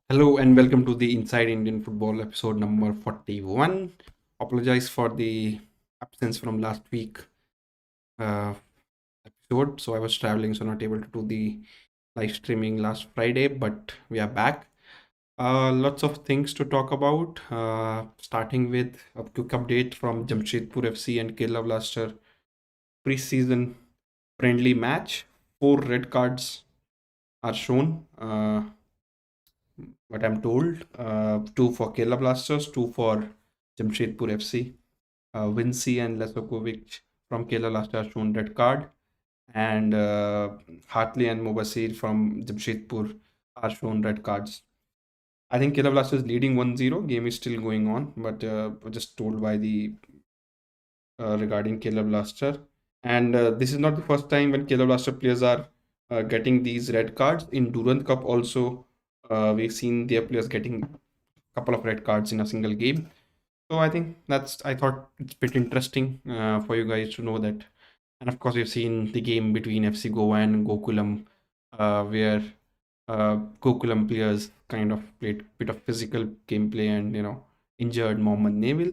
Hello and welcome to the Inside Indian Football episode number 41. Apologize for the absence from last week uh, episode. So I was traveling, so not able to do the live streaming last Friday, but we are back. Lots of things to talk about. Starting with a quick update from Jamshedpur FC and Kerala Blaster pre-season friendly match. 4 red cards are shown. What I'm told. Two for Kerala Blasters, two for Jamshedpur FC. Vinci and Lesokovic from Kerala Blasters shown red card, and Hartley and Mobasir from Jamshedpur are shown red cards. I think Kerala Blasters leading 1-0. Game is still going on, but just told by the regarding Kerala Blaster. And this is not the first time when Kerala Blaster players are getting these red cards. In Durand Cup also, we've seen their players getting a couple of red cards in a single game. So I thought it's a bit interesting for you guys to know that. And of course, we've seen the game between FC Goa and Gokulam, where Gokulam players kind of played a bit of physical gameplay and injured Mohammad Neville.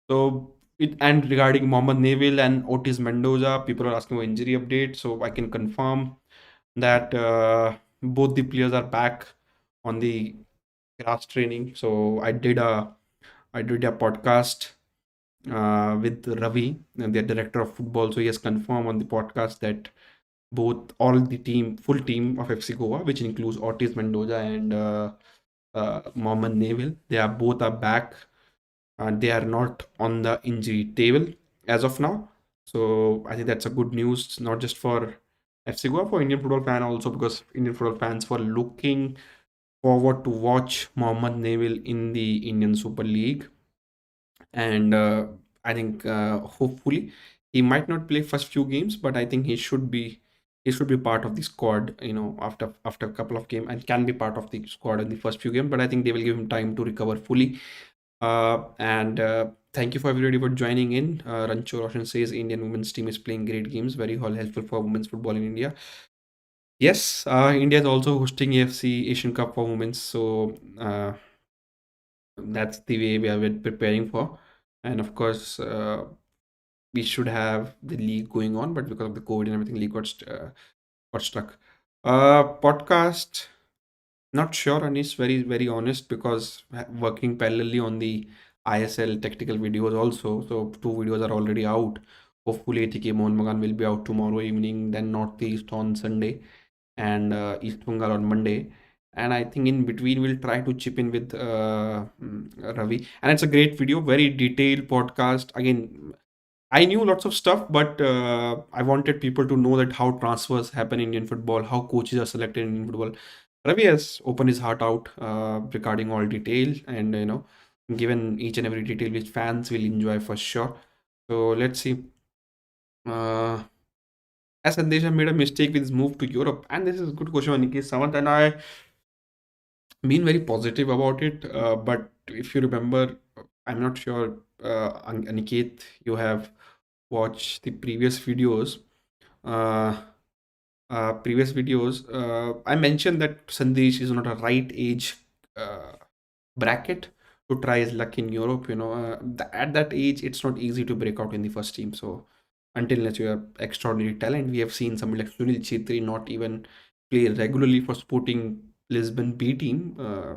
So and regarding Mohammad Neville and Otis Mendoza, people are asking for injury update. So I can confirm that both the players are back on the grass training. So I did a podcast with Ravi, the director of football. So he has confirmed on the podcast that full team of FC Goa, which includes Ortiz Mendoza and Mohammad Neville, they are back and they are not on the injury table as of now. So I think that's a good news, not just for FC Goa, for Indian football fan also, because Indian football fans were looking forward to watch Mohammad Neville in the Indian Super League. And I think hopefully he might not play first few games, but I think he should be part of the squad. After a couple of games, and can be part of the squad in the first few games. But I think they will give him time to recover fully. And thank you for everybody for joining in. Rancho Roshan says Indian women's team is playing great games, very all helpful for women's football in India. Yes, India is also hosting AFC Asian Cup for women, so that's the way we are preparing for. And of course, we should have the league going on, but because of the COVID and everything, league got stuck. Podcast, not sure, Anish, very, very honest, because working parallelly on the ISL tactical videos also. So two videos are already out. Hopefully, ATK Mohun Bagan will be out tomorrow evening, then Northeast on Sunday, and East Bengal on Monday. And I think in between we'll try to chip in with Ravi. And it's a great video, very detailed podcast. Again, I knew lots of stuff, but I wanted people to know that how transfers happen in Indian football, how coaches are selected in Indian football. Ravi has opened his heart out regarding all detail, and given each and every detail which fans will enjoy for sure. So let's see. Uh, as Sandesh made a mistake with his move to Europe, and this is a good question, Aniket Samant, and I been very positive about it. But if you remember, I'm not sure, Aniket, you have watched the uh, previous videos. I mentioned that Sandesh is not a right age uh, bracket to try his luck in Europe. At that age, it's not easy to break out in the first team. So until unless you have extraordinary talent, we have seen somebody like Sunil Chetri not even play regularly for Sporting Lisbon B team.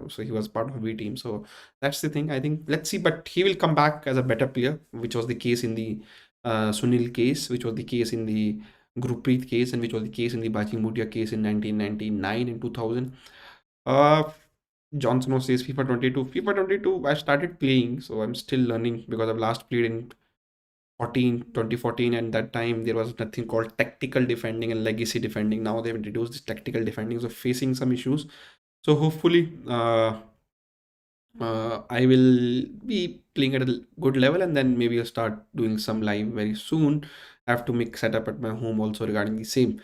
So he was part of B team. So that's the thing. I think let's see, but he will come back as a better player, which was the case in the Sunil case, which was the case in the Gurpreet case, and which was the case in the Baching Bhutia case in 1999 and 2000. Uh, Jon Snow says FIFA 22. FIFA 22, I started playing, so I'm still learning because I've last played in 2014, and that time there was nothing called tactical defending and legacy defending. Now they've introduced this tactical defending, so facing some issues. So hopefully, I will be playing at a good level, and then maybe I'll start doing some live very soon. I have to make setup at my home also regarding the same.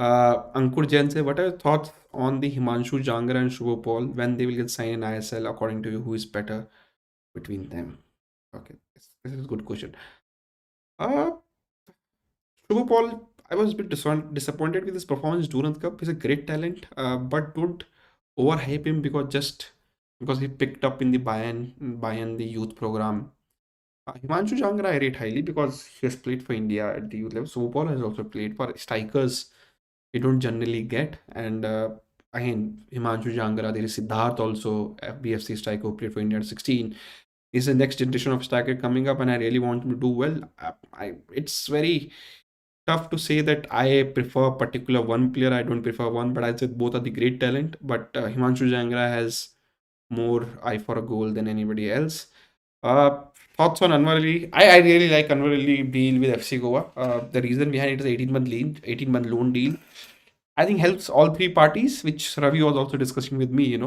Ankur Jain say, what are your thoughts on the Himanshu Jangra and Shubho Paul when they will get signed in ISL? According to you, who is better between them? Okay, this is a good question. Uh, Shubho Paul, I was a bit disappointed with his performance during the Cup. He's a great talent, but don't overhype him because just because he picked up in the Bayern the youth program. Himanshu Jangra I rate highly because he has played for India at the youth level. Sobol has also played for strikers we don't generally get. And again, Himanshu Jangra, there is Siddharth also, BFC striker who played for India at 16. Is the next generation of striker coming up, and I really want him to do well. It's very tough to say that I prefer particular one player. I don't prefer one, but I said both are the great talent. But Himanshu Jangra has more eye for a goal than anybody else. Uh, Thoughts on Anwar Ali? I really like Anwar Ali deal with FC Goa. The reason behind it is 18-month loan deal. I think helps all three parties, which Ravi was also discussing with me.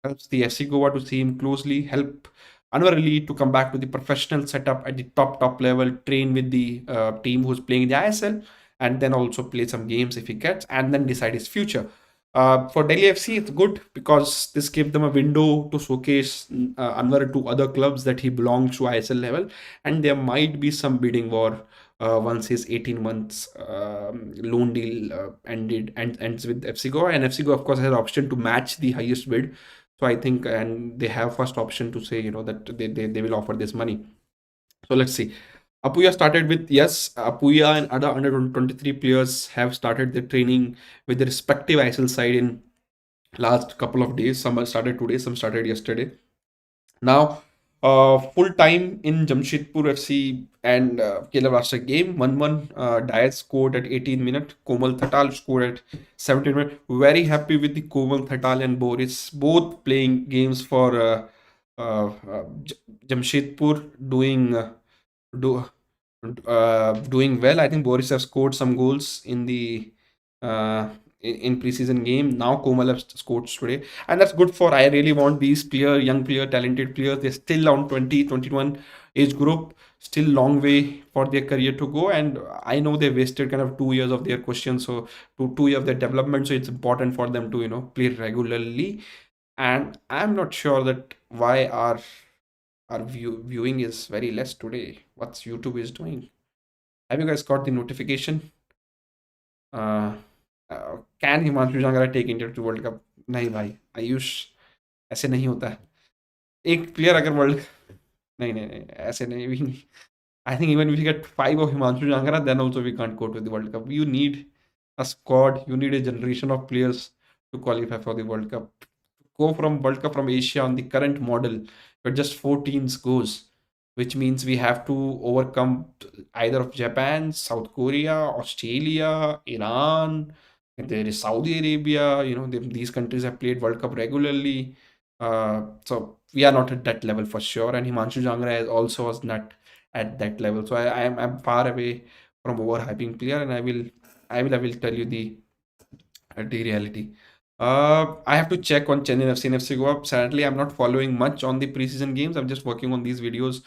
Helps the FC Goa to see him closely, help Anwar Ali to come back to the professional setup at the top level, train with the team who's playing in the ISL, and then also play some games if he gets, and then decide his future. For Delhi FC, it's good because this gave them a window to showcase Anwar to other clubs that he belongs to ISL level, and there might be some bidding war once his 18 months loan deal ends with FC Goa, and FC Goa of course has an option to match the highest bid. So I think, and they have first option to say that they will offer this money. So let's see. Apuya started with, yes, Apuya and other under 23 players have started their training with the respective ISL side in last couple of days. Some started today, some started yesterday. Now, full time in Jamshedpur FC and Kerala Blasters game. 1-1. Diaz scored at 18 minutes. Komal Thatal scored at 17 minutes. Very happy with the Komal Thatal and Boris both playing games for Jamshedpur, do doing well. I think Boris has scored some goals in the in preseason game. Now Komal has scored today, and that's good for. I really want these young player, talented players. They're still on 20-21 age group. Still long way for their career to go, and I know they wasted kind of 2 years of their question, so 2 years of their development. So it's important for them to play regularly. And I'm not sure that why our viewing is very less today. What's YouTube is doing? Have you guys got the notification? uh, Can Himanshu Jangra take India to world cup? नहीं भाई आयुष, ऐसे नहीं होता है. एक player अगर world, नहीं नहीं नहीं ऐसे नहीं भी नहीं. I think even if you get 5 of Himanshu Jangra, then also we can't go to the World Cup. You need a squad, you need a generation of players to qualify for the World Cup. Go from World Cup from Asia on the current model, where just 4 teams goes, which means we have to overcome either of Japan, South Korea, Australia, Iran. There is Saudi Arabia. These countries have played World Cup regularly. So we are not at that level for sure. And Himanshu Jangra also was not at that level. So I'm far away from overhyping player, and I will tell you the reality. I have to check on Chennai FC and FC Goa. Sadly, I'm not following much on the preseason games. I'm just working on these videos,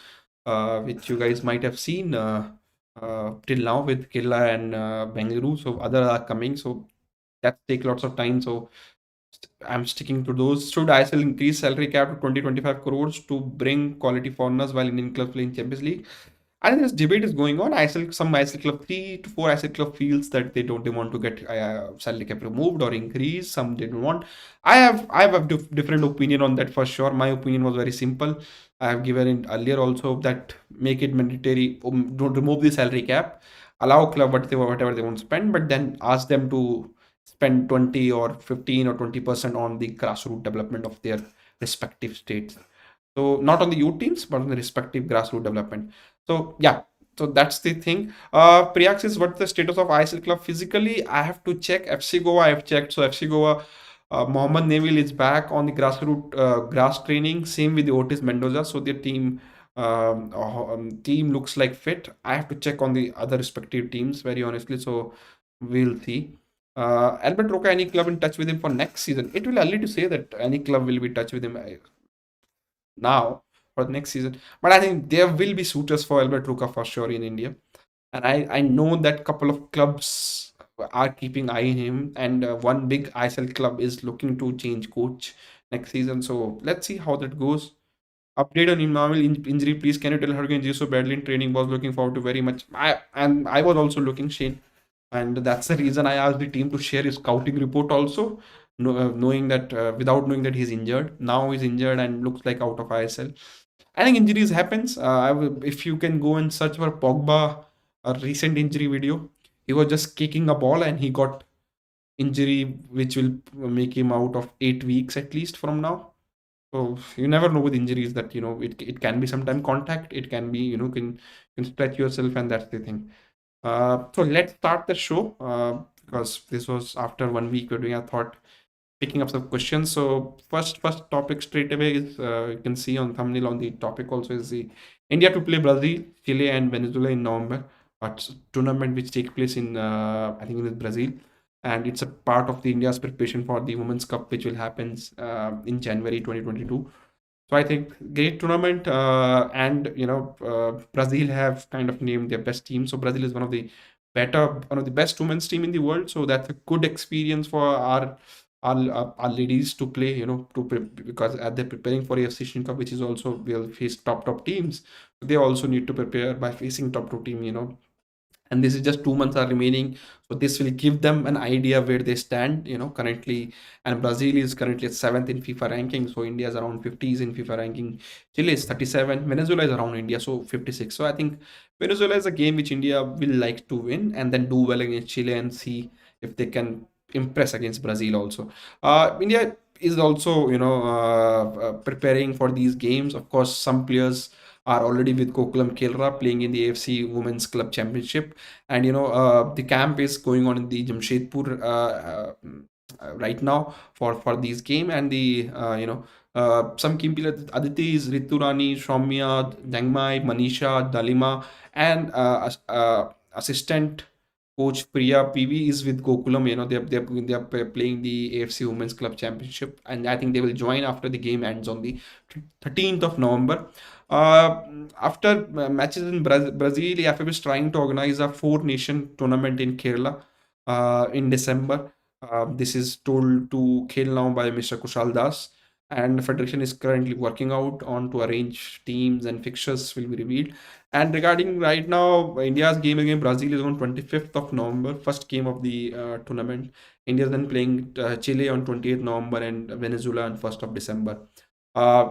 which you guys might have seen till now with Kerala and Bengaluru. So other are coming. So that take lots of time. So I'm sticking to those. Should ISL increase salary cap to 20-25 crores to bring quality foreigners while Indian clubs play in Champions League? I think this debate is going on. Some ISL club, 3 to 4 ISL club feels that they want to get salary cap removed or increase. Some they don't want. I have a different opinion on that for sure. My opinion was very simple. I have given it earlier also that make it mandatory. Don't remove the salary cap. Allow club whatever they want to spend, but then ask them to spend 20 or 15 or 20% on the grassroots development of their respective states. So not on the youth teams, but on the respective grassroots development. So yeah, so that's the thing. Priyak says, what's the status of ISL club physically? I have to check. FC Goa, I have checked. So FC Goa, Mohammad Neville is back on the grassroots grass training. Same with the Otis Mendoza. So their team looks like fit. I have to check on the other respective teams very honestly. So we'll see. Albert Roca, any club in touch with him for next season? It will early to say that any club will be in touch with him now for the next season. But I think there will be suitors for Albert Ruka for sure in India. And I know that couple of clubs are keeping eye on him. And one big ISL club is looking to change coach next season. So let's see how that goes. Update on Imamil injury, please. Can you tell her injury so badly in training? Was looking forward to very much. I was also looking, Shane. And that's the reason I asked the team to share his scouting report also. knowing that without knowing that he's injured. Now he's injured and looks like out of ISL. I think injuries happens. If you can go and search for Pogba, a recent injury video, he was just kicking a ball and he got injury, which will make him out of 8 weeks at least from now. So you never know with injuries that it can be sometime contact, it can be can stretch yourself, and that's the thing. So let's start the show because this was after 1 week we're doing. I thought picking up some questions. So first topic straight away is you can see on thumbnail on the topic also is the India to play Brazil, Chile, and Venezuela in November. A tournament which takes place in I think in Brazil, and it's a part of the India's preparation for the Women's Cup, which will happen in January 2022. So I think great tournament, and Brazil have kind of named their best team. So Brazil is one of the best women's team in the world. So that's a good experience for our ladies to play. Because as they're preparing for AFC Asian Cup, which is also will face top teams. They also need to prepare by facing top team. And this is just 2 months are remaining, so this will give them an idea where they stand currently. And Brazil is currently at 7th in FIFA ranking, so India is around 50s in FIFA ranking. Chile is 37, Venezuela is around India, so 56. So I think Venezuela is a game which India will like to win and then do well against Chile and see if they can impress against Brazil also. India is also preparing for these games. Of course, some players are already with Gokulam Kelra playing in the AFC Women's Club Championship, and the camp is going on in the Jamshedpur right now for these game. And the some key players: Aditi is Riturani, Shomya, Dangmai, Manisha, Dalima, and assistant coach Priya PV is with Gokulam. They're playing the AFC Women's Club Championship, and I think they will join after the game ends on the 13th of November. Uh, After matches in Brazil, FF is trying to organize a four-nation tournament in Kerala in December. This is told to Khel now by Mr. Kushal Das, and the federation is currently working out on to arrange teams and fixtures will be revealed. And regarding right now, India's game against Brazil is on 25th of November, first game of the tournament. India is then playing Chile on 28th November and Venezuela on 1st of December.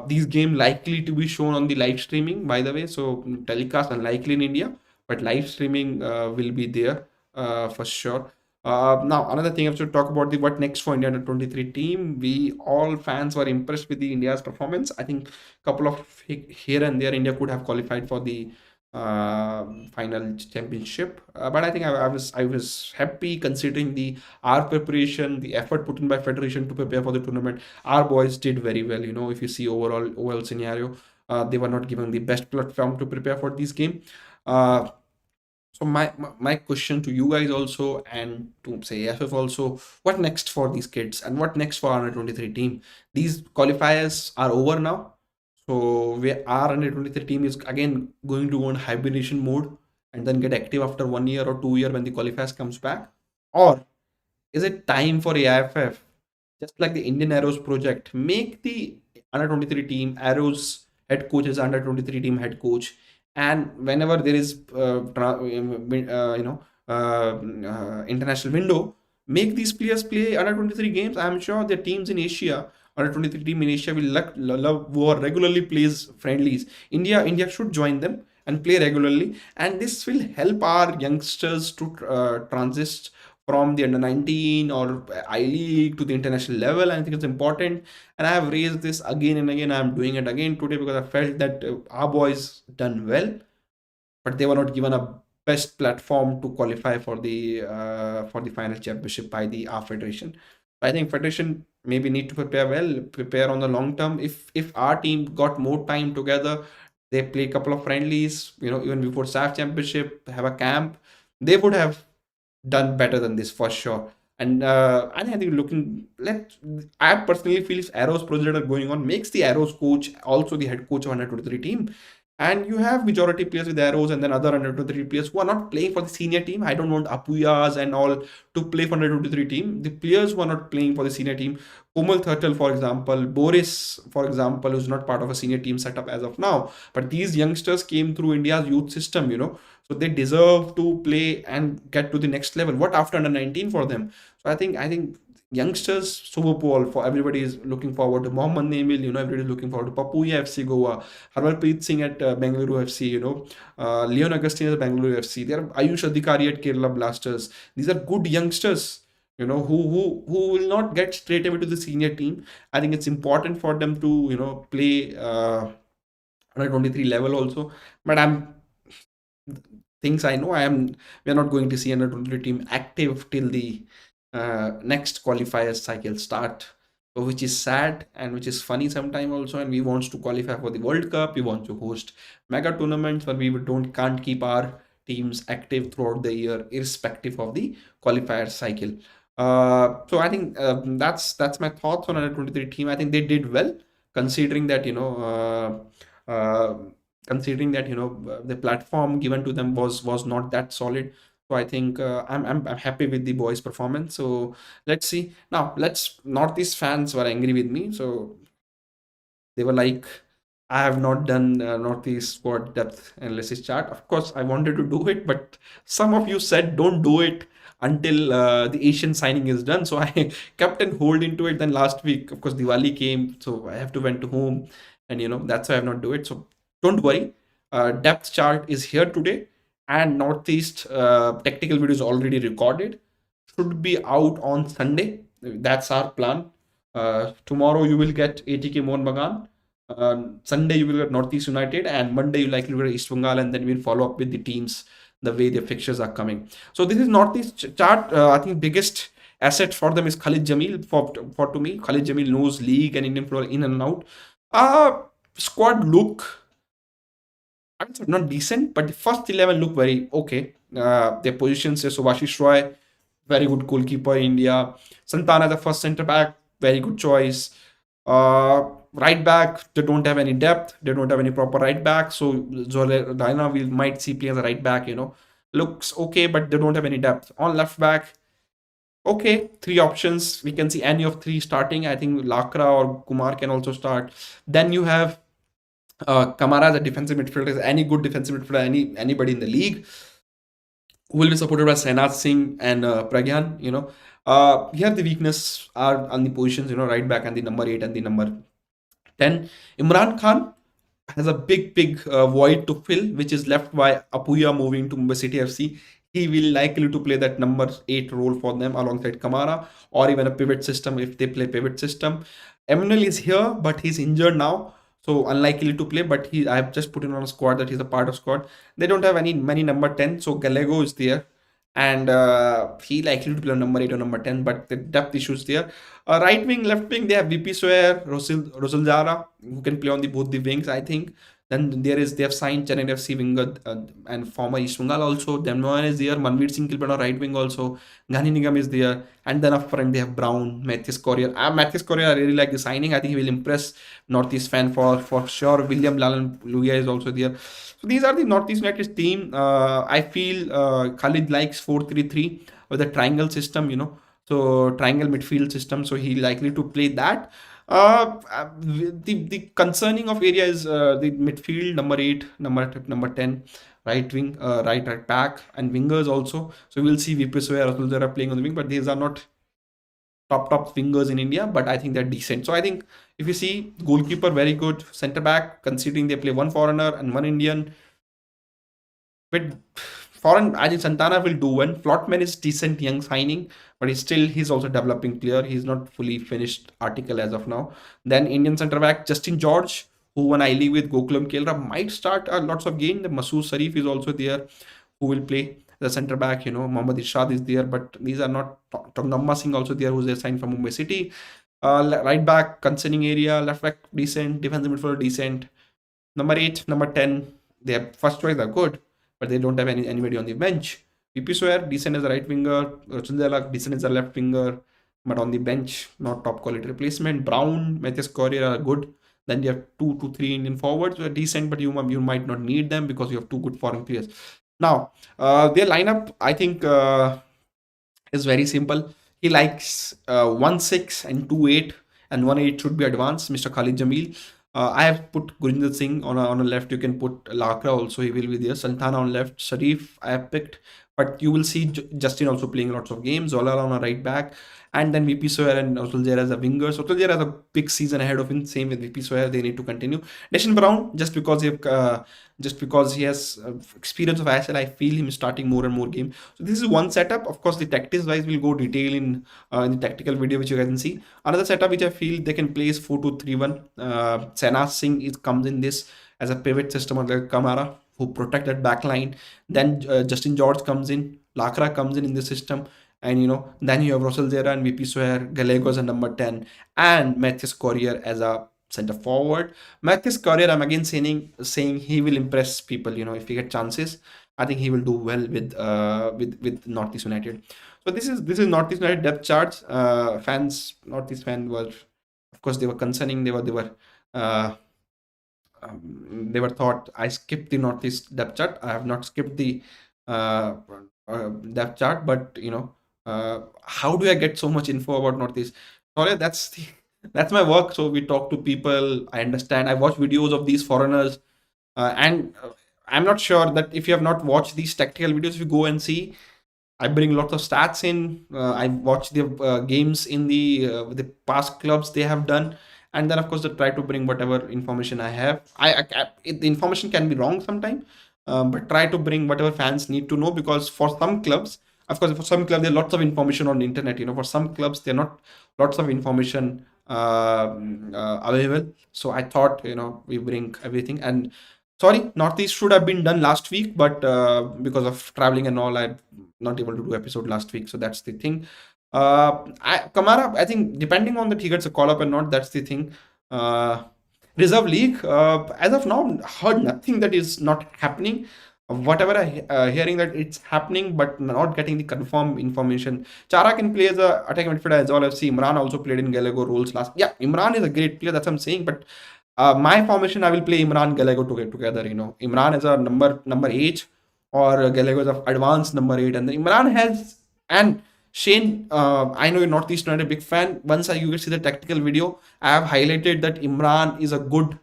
These games likely to be shown on the live streaming, by the way. So telecast unlikely in India, but live streaming will be there for sure. Now another thing I have to talk about the what next for India under 23 team. We all fans were impressed with the India's performance. I think a couple of here and there India could have qualified for the final championship, but I think I was happy considering the our preparation, the effort put in by federation to prepare for the tournament. Our boys did very well. If you see overall scenario, they were not given the best platform to prepare for this game. Uh, so my question to you guys also, and to say FF also, what next for these kids and what next for our under 23 team? These qualifiers are over now, so our under 23 team is again going to go on hibernation mode and then get active after 1 year or 2 year when the qualifiers comes back, or is it time for AIFF, just like the Indian Arrows project, make the under 23 team Arrows head coach is under 23 team head coach, and whenever there is international window, make these players play under 23 games. I'm sure the teams in Asia, under 23 team in Asia will love who are regularly plays friendlies. India should join them and play regularly, and this will help our youngsters to transit from the under 19 or I League to the international level. I think it's important, and I have raised this again and again. I'm doing it again today because I felt that our boys done well, but they were not given a best platform to qualify for the final championship by the our federation. I think federation maybe need to prepare well, prepare on the long term. If our team got more time together, they play a couple of friendlies, even before SAF championship, have a camp, they would have done better than this for sure. And I think I personally feel if Arrows project are going on, makes the Arrows coach also the head coach of under 23 team. And you have majority players with Arrows and then other under 23 players who are not playing for the senior team. I don't want Apuyas and all to play for under 23 team. The players who are not playing for the senior team, Komal Thurtle, for example, Boris, for example, who's not part of a senior team setup as of now. But these youngsters came through India's youth system, so they deserve to play and get to the next level. What after under 19 for them? So I think youngsters, Super Bowl for everybody is looking forward to. Mohammad Namil, everybody is looking forward to. Papuya FC Goa, Harmanpreet Singh at Bengaluru FC, Leon Augustine at Bengaluru FC. There are Ayush Adhikari at Kerala Blasters. These are good youngsters, who will not get straight away to the senior team. I think it's important for them to, play under 23 level also. But things I know, we're not going to see under 23 team active till the next qualifier cycle start, which is sad and which is funny sometime also. And we want to qualify for the World Cup. We want to host mega tournaments, but we can't keep our teams active throughout the year, irrespective of the qualifier cycle. So I think that's my thoughts on under 23 team. I think they did well, considering that considering that the platform given to them was not that solid. So I think I'm happy with the boys' performance. So let's see. Now, Northeast fans were angry with me. So they were like, I have not done Northeast Squad depth analysis chart. Of course, I wanted to do it, but some of you said don't do it until the Asian signing is done. So I kept and hold into it. Then last week, of course, Diwali came, so I have to went to home, and that's why I have not do it. So don't worry. Depth chart is here today, and Northeast technical video is already recorded. Should be out on Sunday. That's our plan. Tomorrow you will get ATK Mohun Bagan. Sunday you will get Northeast United, and Monday you likely will get East Bengal, and then we'll follow up with the teams the way their fixtures are coming. So this is Northeast chart. I think biggest asset for them is Khalid Jamil. For to me, Khalid Jamil knows league and Indian football in and out. Squad look, I would say not decent, but the first 11 look very okay. Their positions is Subhashish Roy, very good goalkeeper in India. Santana, the first centre back, very good choice. Right back, they don't have any depth. They don't have any proper right back. So Zoraina we might see play as a right back. Looks okay, but they don't have any depth. On left back, okay, three options. We can see any of three starting. I think Lakra or Kumar can also start. Then you have Kamara as a defensive midfielder. Any good defensive midfielder, anybody in the league who will be supported by Sainath Singh and Pragyan. Here the weakness are on the positions, right back and the number 8 and the number 10. Imran Khan has a big void to fill, which is left by Apuya moving to Mumbai City FC. He will likely to play that number 8 role for them alongside Kamara, or even a pivot system if they play pivot system. Emmanuel is here, but he's injured now, so unlikely to play. But I have just put him on a squad that he's a part of squad. They don't have many number 10, so Gallego is there, and he likely to play on number 8 or number 10, but the depth issues there. Right wing, left wing, they have VP Swear, Rosil Zara, who can play on both the wings, I think. Then they have signed Chennai FC winger and former East Bengal also. Then one is there, Manveer Singh can play on right wing also. Ghani Nigam is there, and then up front they have Brown, Matthias Correa. Matthias Correa, I really like the signing. I think he will impress Northeast fan for sure. William Lalan Lugia is also there. So these are the Northeast United team. I feel Khalid likes 4-3-3 with a triangle system, so triangle midfield system. So he likely to play that. The concerning of area is the midfield, number 8, number 10, right wing, right back, and wingers also. So we'll see VP Soya Rasulzara playing on the wing, but these are not top wingers in India, but I think they're decent. So I think if you see goalkeeper, very good. Center back, considering they play one foreigner and one Indian. But foreign, I think Santana will do one. Flotman is decent young signing, but he's also developing player. He's not fully finished article as of now. Then Indian centre back Justin George, who won I-League with Gokulam Kelra, might start lots of gain. The Masood Sharif is also there, who will play the centre back. Mohammad Irshad is there, but these are not. Tongnamma Singh also there, who's assigned from Mumbai City. Right back, concerning area. Left back, decent. Defensive midfielder, decent. Number 8, number 10, their first choice are good, but they don't have anybody on the bench. VP Swear, decent as a right winger. Chundela, decent as a left winger, but on the bench, not top quality replacement. Brown, Matthias Correa are good. Then you have 2 to 3 Indian forwards who are decent, but you might not need them because you have 2 good foreign players. Now, their lineup, I think, is very simple. He likes 1-6 and 2-8, and 1-8 should be advanced. Mr. Khalid Jamil. I have put Gurinder Singh on a left. You can put Lakra also. He will be there. Santana on left. Sharif I have picked. But you will see Justin also playing lots of games, Zola on a right back, and then VP Sawyer and Otuljer as a winger. So Otuljer has a big season ahead of him. Same with VP Sawyer, they need to continue. Deshaun Brown, just because he has experience of ISL, I feel him starting more and more games. So this is one setup. Of course, the tactics wise, we'll go detail in the tactical video which you guys can see. Another setup which I feel they can play is 4-2-3-1. Senaz Singh comes in this as a pivot system on the Kamara, who protect that back line. Then Justin George comes in, Lakra comes in the system, and then you have Russell Zera and VP Sawyer, Gallego as a number 10, and Matthias Courier as a center forward. Matthias Courier, I'm again saying he will impress people. If he get chances, I think he will do well with Northeast United. So this is Northeast United depth charts. Northeast fan were, of course, they were concerning. Uh, they were thought I skipped the Northeast depth chart. I have not skipped the uh, depth chart, but how do I get so much info about Northeast? Sorry, that's my work. So we talk to people. I understand. I watch videos of these foreigners, and I'm not sure that if you have not watched these tactical videos, you go and see. I bring lots of stats in. I watch the games in the past clubs they have done, and then of course I try to bring whatever information I have. The information can be wrong sometimes, but try to bring whatever fans need to know, because for some clubs, of course, for some clubs there are lots of information on the internet. For some clubs there are not lots of information available. So I thought we bring everything. And sorry, Northeast should have been done last week, but because of traveling and all, I'm not able to do episode last week. So that's the thing. Kamara, I think depending on that he gets a call up or not, that's the thing. Reserve League, as of now, heard nothing that is not happening. Whatever I hearing that it's happening, but not getting the confirmed information. Chara can play as a attacking midfielder as well. FC Imran also played in Gallego roles last. Yeah, Imran is a great player. That's what I'm saying. But my formation, I will play Imran Gallego together. Imran is a number 8, or Gallego is a advanced number 8, and then Imran has. And Shane, I know you're Northeast United a big fan. Once you will see the tactical video, I have highlighted that Imran is a good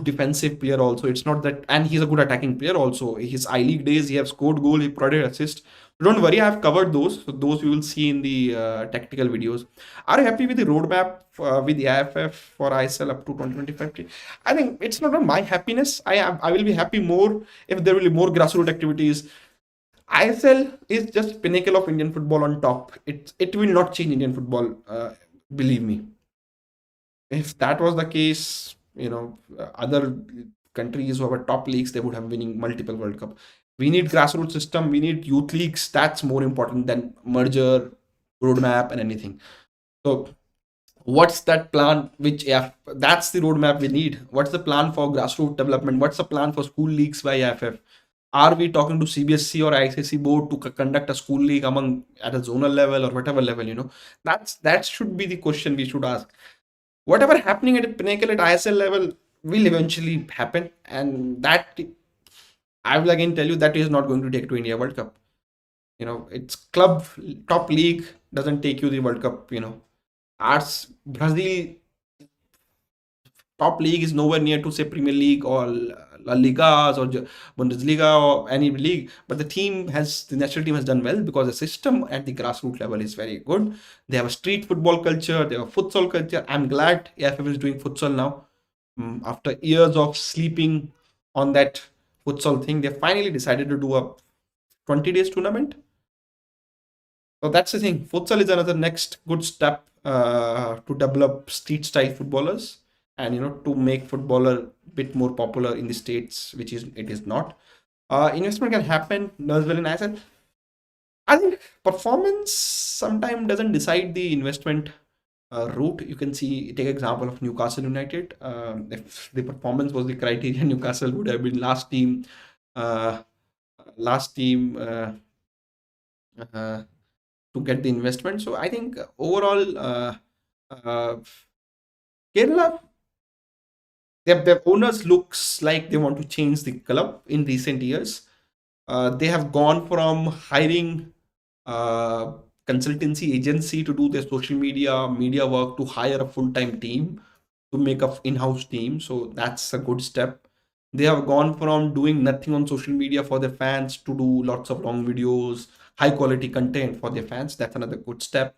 defensive player also. It's not that, and he's a good attacking player also. His I League days, he have scored goal, he provided assist. Don't worry, I have covered those. So those you will see in the tactical videos. Are you happy with the roadmap with the IFF for ISL up to 2025? I think it's not on my happiness. I will be happy more if there will be more grassroots activities. ISL is just pinnacle of Indian football on top. It will not change Indian football. Believe me. If that was the case, other countries who have top leagues, they would have winning multiple World Cup. We need grassroots system. We need youth leagues. That's more important than merger, roadmap, and anything. So, what's that plan? That's the roadmap we need. What's the plan for grassroots development? What's the plan for school leagues by AFF? Are we talking to CBSC or ICC board to conduct a school league at a zonal level or whatever level? That should be the question we should ask. Whatever happening at Pinnacle at ISL level will eventually happen, and that I will again tell you that is not going to take to India World Cup. It's club top league doesn't take you the World Cup. Ours Brazil top league is nowhere near to say Premier League or La Ligas or Bundesliga or any league, but the national team has done well because the system at the grassroots level is very good. They have a street football culture, they have a futsal culture. I'm glad AFF is doing futsal now. After years of sleeping on that futsal thing, they finally decided to do a 20 days tournament. So that's the thing. Futsal is another next good step to develop street style footballers, and to make footballer a bit more popular in the states, which it is not. Investment can happen as well in ISL. I think performance sometimes doesn't decide the investment route. You can take example of Newcastle United. If the performance was the criteria, Newcastle would have been last team uh, to get the investment. So I think overall, Kerala, their owners looks like they want to change the club in recent years. They have gone from hiring consultancy agency to do their social media work to hire a full-time team to make a in-house team. So that's a good step. They have gone from doing nothing on social media for their fans to do lots of long videos, high quality content for their fans. That's another good step.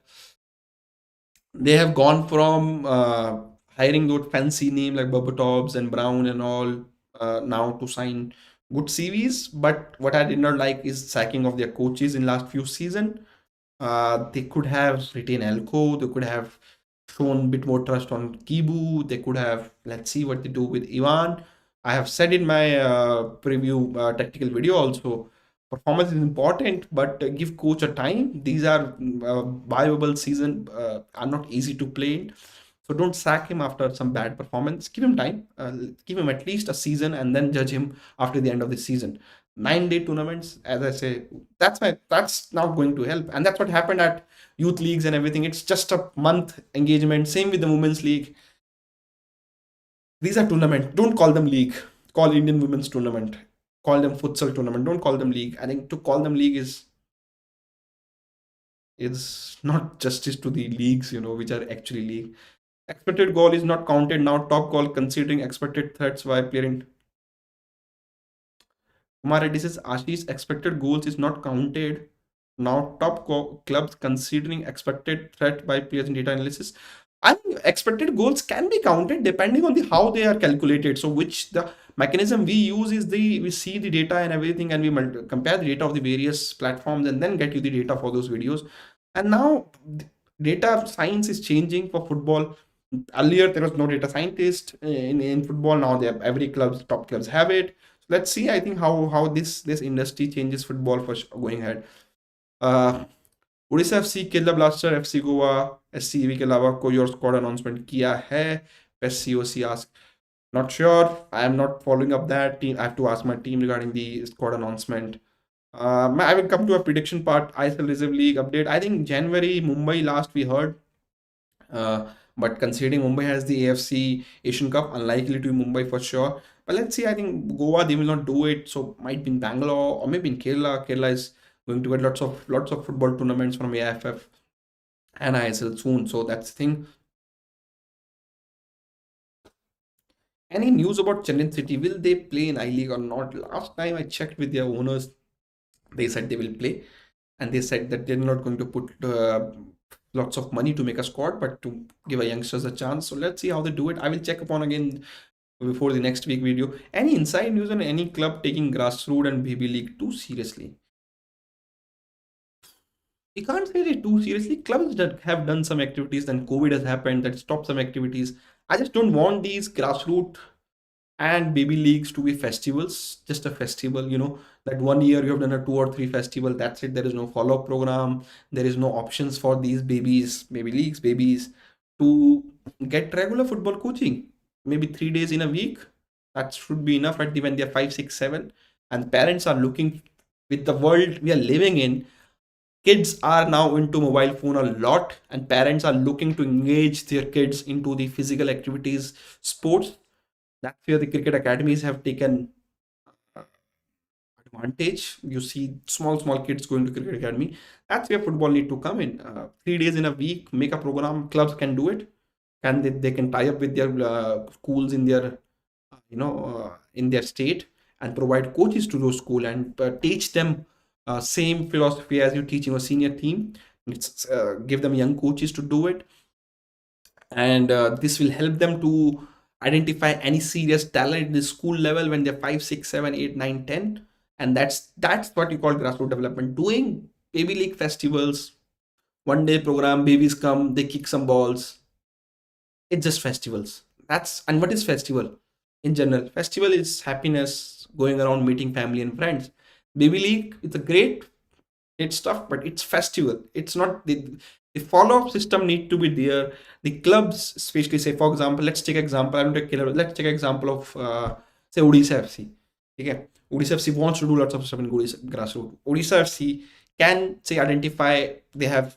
They have gone from hiring those fancy name like Berbatovs and Brown and all now to sign good CVs. But what I did not like is sacking of their coaches in last few season. They could have retained Elko. They could have shown a bit more trust on Kibu. They could have, let's see what they do with Ivan. I have said in my preview tactical video also, performance is important, but give coach a time. These are viable season, are not easy to play in. So don't sack him after some bad performance. Give him time. Give him at least a season and then judge him after the end of the season. 9-day tournaments, as I say, that's not going to help. And that's what happened at youth leagues and everything. It's just a month engagement. Same with the women's league. These are tournament. Don't call them league. Call Indian women's tournament. Call them futsal tournament. Don't call them league. I think to call them league is not justice to the leagues, which are actually league. Expected goal is not counted now. Top goal considering expected threats by player. Kumar Reddy says Ashish expected goals is not counted. Now top clubs considering expected threat by players in data analysis. I think expected goals can be counted depending on the how they are calculated. So which the mechanism we use is we see the data and everything, and we compare the data of the various platforms and then get you the data for those videos. And now data science is changing for football. Earlier there was no data scientist in football. Now they have every top clubs have it. So let's see. I think how this industry changes football for going ahead. Orissa FC, Kerala blaster, FC Goa, SCV के अलावा कोई और squad announcement किया है? SCOC ask. Not sure. I am not following up that team. I have to ask my team regarding the squad announcement. I will come to a prediction part. ISL Reserve League update. I think January Mumbai last we heard. But considering Mumbai has the AFC Asian Cup, unlikely to be Mumbai for sure. But let's see. I think Goa they will not do it. So might be in Bangalore or maybe in Kerala. Kerala is going to get lots of football tournaments from AFF and ISL soon. So that's the thing. Any news about Chennai City? Will they play in I-League or not? Last time I checked with their owners, they said they will play, and they said that they're not going to put lots of money to make a squad, but to give a youngsters a chance. So let's see how they do it. I will check upon again before the next week video. Any inside news on any club taking grassroots and BB League too seriously? We can't say it too seriously. Clubs that have done some activities, then COVID has happened, that stopped some activities. I just don't want these grassroots and baby leagues to be festivals, just a festival, that 1 year you have done a 2 or 3 festival, that's it. There is no follow-up program. There is no options for these baby leagues, babies to get regular football coaching. Maybe 3 days in a week. That should be enough at the when they're 5, 6, 7. And parents are looking with the world we are living in. Kids are now into mobile phone a lot, and parents are looking to engage their kids into the physical activities, sports. That's where the cricket academies have taken advantage. You see small kids going to cricket academy. That's where football need to come in. 3 days in a week, make a program. Clubs can do it, and they can tie up with their schools in their in their state and provide coaches to those school and teach them same philosophy as you teach your senior team. It's give them young coaches to do it, and this will help them to identify any serious talent in the school level when they're 5, 6, 7, 8, 9, 10. And that's what you call grassroots development. Doing baby league festivals, 1 day program, babies come, they kick some balls. It's just festivals. And what is festival in general? Festival is happiness, going around meeting family and friends. Baby league, it's a great stuff, but it's festival. It's not the follow-up system need to be there. The clubs, especially say for example, let's take example. I don't take let's take example of say Odisha FC. Okay, Odisha FC wants to do lots of stuff in grassroots. Odisha FC can say identify they have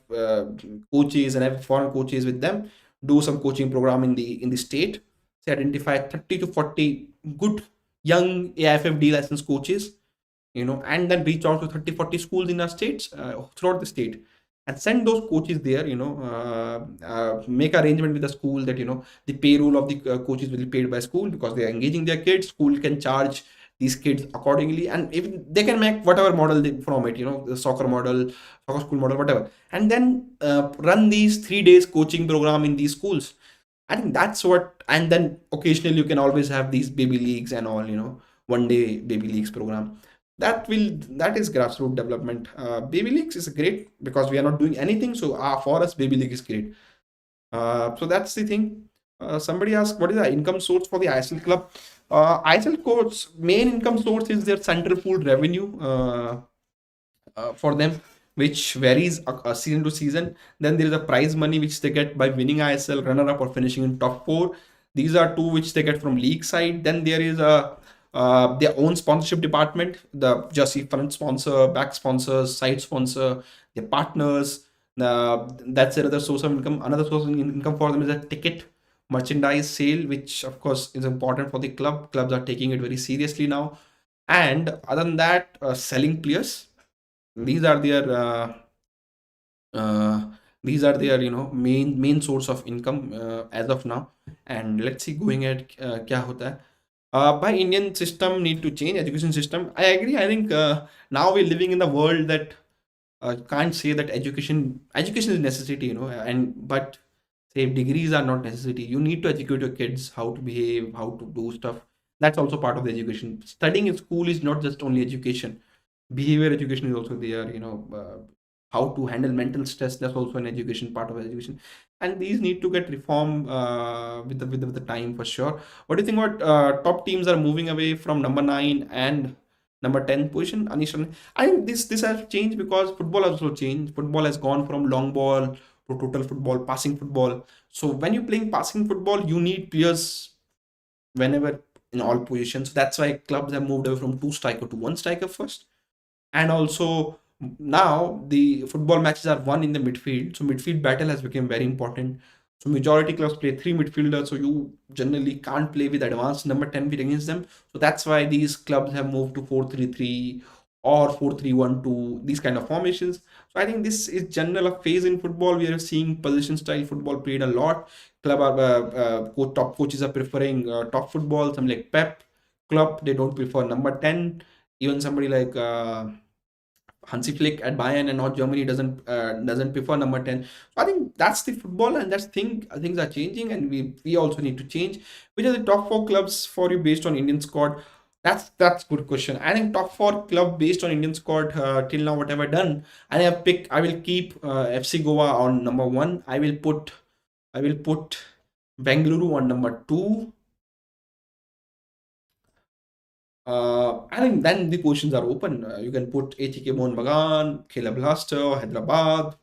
coaches and have foreign coaches with them. Do some coaching program in the state. Say identify 30 to 40 good young AIFFD licensed coaches, and then reach out to 30, 40 schools in our states throughout the state. and send those coaches there, make arrangement with the school that, the payroll of the coaches will be paid by school, because they are engaging their kids. School can charge these kids accordingly, and if they can make whatever model from it, the soccer model, soccer school model, whatever, and then run these 3 days coaching program in these schools. I think that's what, and then occasionally you can always have these baby leagues and all, 1 day baby leagues program. That is grassroots development. Baby leagues is great because we are not doing anything. So for us, baby league is great. So that's the thing. Somebody asked, what is the income source for the ISL club? ISL coach main income source is their central pool revenue for them, which varies season to season. Then there is a prize money which they get by winning ISL, runner up, or finishing in top four. These are two which they get from league side. Then there is their own sponsorship department, the jersey front sponsor, back sponsors, side sponsor, their partners. That's another source of income. Another source of income for them is a ticket merchandise sale, which of course is important for the club. Clubs are taking it very seriously now. And other than that, selling players. These are their uh, main source of income as of now. And let's see going ahead क्या होता है. By Indian system need to change education system. I agree. I think now we're living in the world that can't say that education is necessity, and but say degrees are not necessity. You need to educate your kids how to behave, how to do stuff. That's also part of the education. Studying in school is not just only education. Behavior education is also there, how to handle mental stress. That's also an education, part of education, and these need to get reform with the time, for sure. What do you think about top teams are moving away from number 9 and number 10 position, Anish? I think this has changed because football has also changed. Football has gone from long ball to total football, passing football. So when you're playing passing football, you need players whenever in all positions. That's why clubs have moved away from two striker to one striker first. And also now the football matches are won in the midfield, so midfield battle has become very important. So majority clubs play three midfielders, so you generally can't play with advanced number 10 feet against them. So that's why these clubs have moved to 4-3-3 or 4-3-1-2, these kind of formations. So I think this is general a phase in football. We are seeing position style football played a lot. Club top coaches are preferring top football. Some like Pep club, they don't prefer number 10. Even somebody like Hansi Flick at Bayern and not Germany doesn't prefer number 10. So I think that's the football, and that's things are changing, and we also need to change. Which are the top 4 clubs for you based on Indian squad? That's good question. I think top 4 club based on Indian squad till now, what have I done? I will keep FC Goa on number 1. I will put Bengaluru on number 2. I think then the positions are open. You can put ATK Mohun Bagan, Khel Blaster, Hyderabad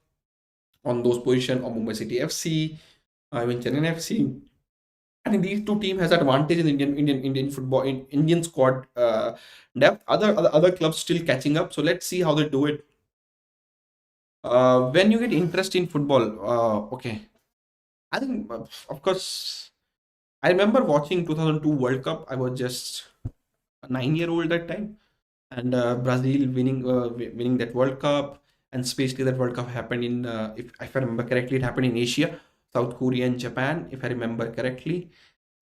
on those positions, or Mumbai City FC, even Chennai FC. I think these two teams has advantage in Indian football, in Indian squad depth. Other clubs still catching up. So let's see how they do it. When you get interest in football, okay. I think of course I remember watching 2002 World Cup. I was just a 9-year-old that time, and Brazil winning that World Cup, and especially that World Cup happened in if I remember correctly, it happened in Asia, South Korea and Japan, if I remember correctly,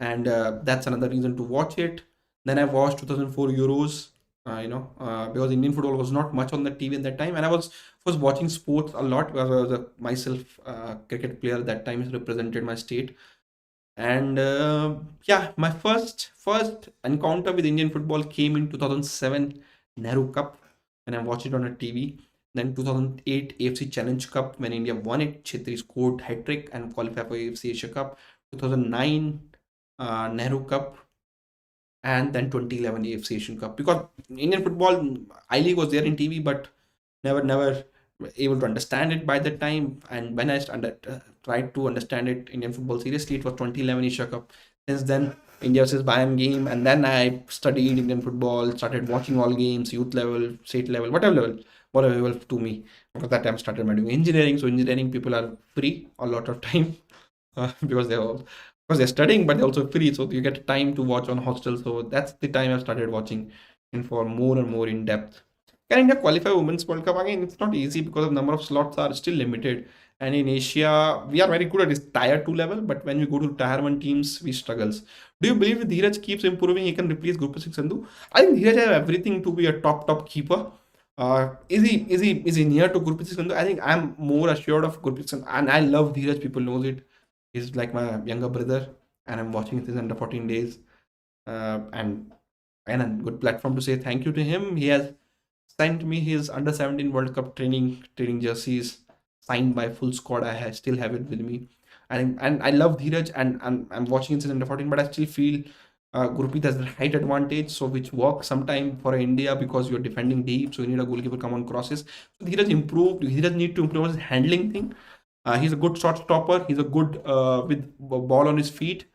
and that's another reason to watch it. Then I watched 2004 Euros, because Indian football was not much on the TV at that time, and I was watching sports a lot because I was myself cricket player at that time, represented my state. And yeah, my first encounter with Indian football came in 2007 Nehru Cup when I watched it on a TV. Then 2008 AFC Challenge Cup when India won it. Chetri scored hat trick and qualified for AFC Asia Cup. 2009 Nehru Cup, and then 2011 AFC Asian Cup. Because Indian football I League was there in TV, but never able to understand it by that time. And when I tried to understand it, Indian football seriously, it was 2011 Asia Cup. Since then, India versus Bayern game, and then I studied Indian football, started watching all games, youth level, state level, whatever level to me. After that time, started my doing engineering. So engineering people are free a lot of time because they're studying, but they're also free, so you get time to watch on hostel. So that's the time I started watching, and for more and more in depth. Can India qualify Women's World Cup? Again, it's not easy because the number of slots are still limited. And in Asia, we are very good at this tier 2 level, but when we go to tier 1 teams, we struggles. Do you believe if Dheeraj keeps improving, he can replace Gurpreet Singh Sandhu? I think Dheeraj has everything to be a top keeper. Is he near to Gurpreet Singh Sandhu? I think I'm more assured of Gurpreet Singh, and I love Dheeraj. People knows it. He's like my younger brother, and I'm watching his under 14 days, and a good platform to say thank you to him. He has sent me his under 17 World Cup training jerseys signed by full squad. Still have it with me. And I love Dheeraj, and I'm watching his under 14, but I still feel Gurpreet has the height advantage, so which works sometime for India because you're defending deep, so you need a goalkeeper come on crosses. So Dheeraj improved. Dheeraj need to improve his handling thing. He's a good shot stopper. He's a good with ball on his feet.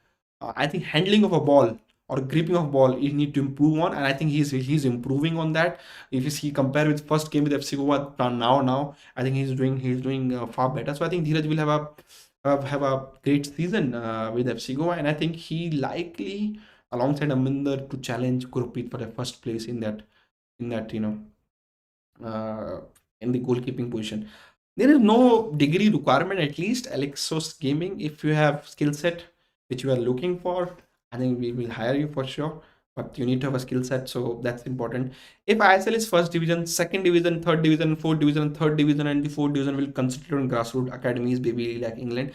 I think handling of a ball or gripping of ball he need to improve on, and I think he's improving on that. If you see compare with first game with FC Goa now, I think he's doing far better. So I think Dheeraj will have a great season with FC Goa, and I think he likely alongside Aminder to challenge Gurpreet for the first place in that uh, in the goalkeeping position. There is no degree requirement, at least Alexos Gaming. If you have skill set which you are looking for, I think we will hire you for sure. But you need to have a skill set, so that's important. If ISL is first division, second division, third division, fourth division, third division, and the fourth division will concentrate on grassroots academies, baby like England.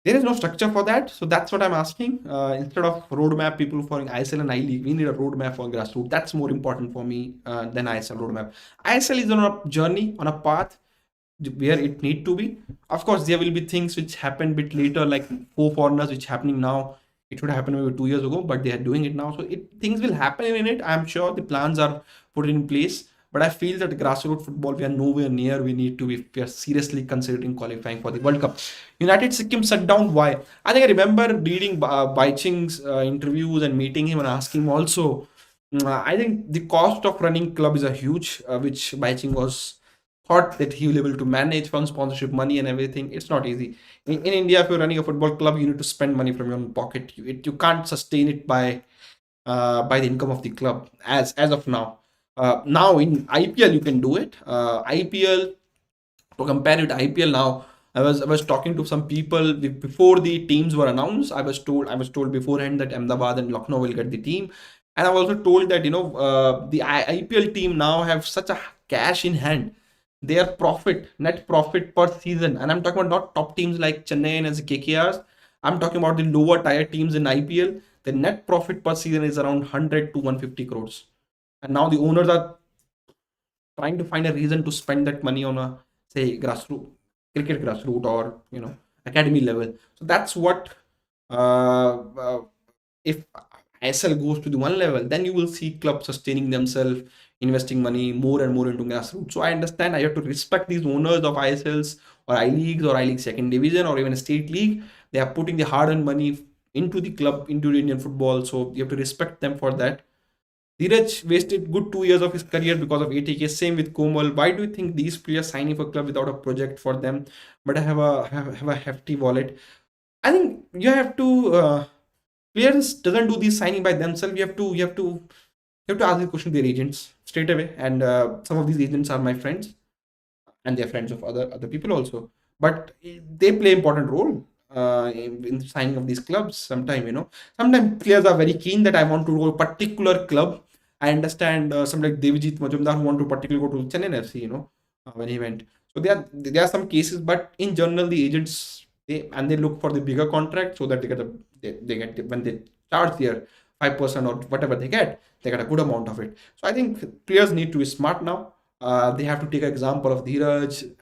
There is no structure for that, so that's what I'm asking. Instead of roadmap people for ISL and I League, we need a roadmap for grassroots. That's more important for me than ISL roadmap. ISL is on a journey, on a path where it need to be. Of course, there will be things which happen bit later, like four foreigners, which happening now. It should happen maybe 2 years ago, but they are doing it now. So things will happen in it. I'm sure the plans are put in place. But I feel that grassroots football, we are nowhere near. We need to be. We are seriously considering qualifying for the World Cup. United Sikkim shut down. Why? I think I remember reading Baiching's interviews and meeting him and asking him also. I think the cost of running club is a huge, which Baiching was thought that he will be able to manage from sponsorship money and everything. It's not easy. In India, if you're running a football club, you need to spend money from your own pocket. You can't sustain it by the income of the club as of now. Now in IPL you can do it. IPL, to compare with IPL now, I was talking to some people before the teams were announced. I was told beforehand that Ahmedabad and Lucknow will get the team, and I was also told that the IPL team now have such a cash in hand. Their net profit per season, and I'm talking about not top teams like Chennai and as KKRs. I'm talking about the lower tier teams in IPL. The net profit per season is around 100 to 150 crores, and now the owners are trying to find a reason to spend that money on a say grassroots cricket grassroots or academy level. So that's what if ISL goes to the one level, then you will see clubs sustaining themselves, investing money more and more into grassroots. So I understand I have to respect these owners of ISLs or I leagues or I League second division or even a state league. They are putting the hard-earned money into the club, into the Indian football. So you have to respect them for that. Dheeraj wasted good 2 years of his career because of ATK. Same with Komal. Why do you think these players signing for club without a project for them, but have a hefty wallet? I think you have to players doesn't do these signing by themselves. You have to ask the question to their agents straight away. And some of these agents are my friends, and they're friends of other people also. But they play important role in signing of these clubs. Sometimes players are very keen that I want to go to a particular club. I understand some like Devjit Majumdar who want to particularly go to Chennai FC, when he went. So there are some cases, but in general the agents they look for the bigger contract so that they get when they charge their 5% or whatever they get a good amount of it. So I think players need to be smart now. They have to take an example of Dheeraj,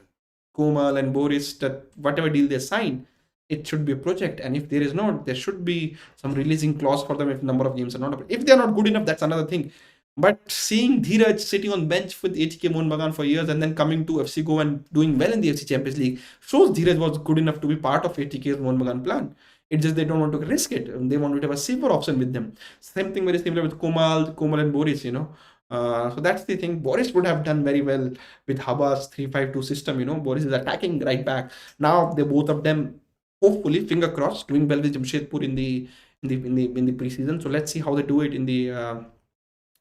Komal, and Boris that whatever deal they sign, it should be a project. And if there is not, there should be some releasing clause for them if number of games are not. If they are not good enough, that's another thing. But seeing Dheeraj sitting on bench with ATK Mohun Bagan for years and then coming to FC Goa and doing well in the FC Champions League shows Dheeraj was good enough to be part of ATK's Mohun Bagan plan. It's just they don't want to risk it. They want to have a safer option with them. Same thing very similar with Komal and Boris. So that's the thing. Boris would have done very well with Haba's 3-5-2 system. Boris is attacking right back. Now they both of them, hopefully, finger crossed, doing well with Jamshedpur in the preseason. So let's see how they do it in the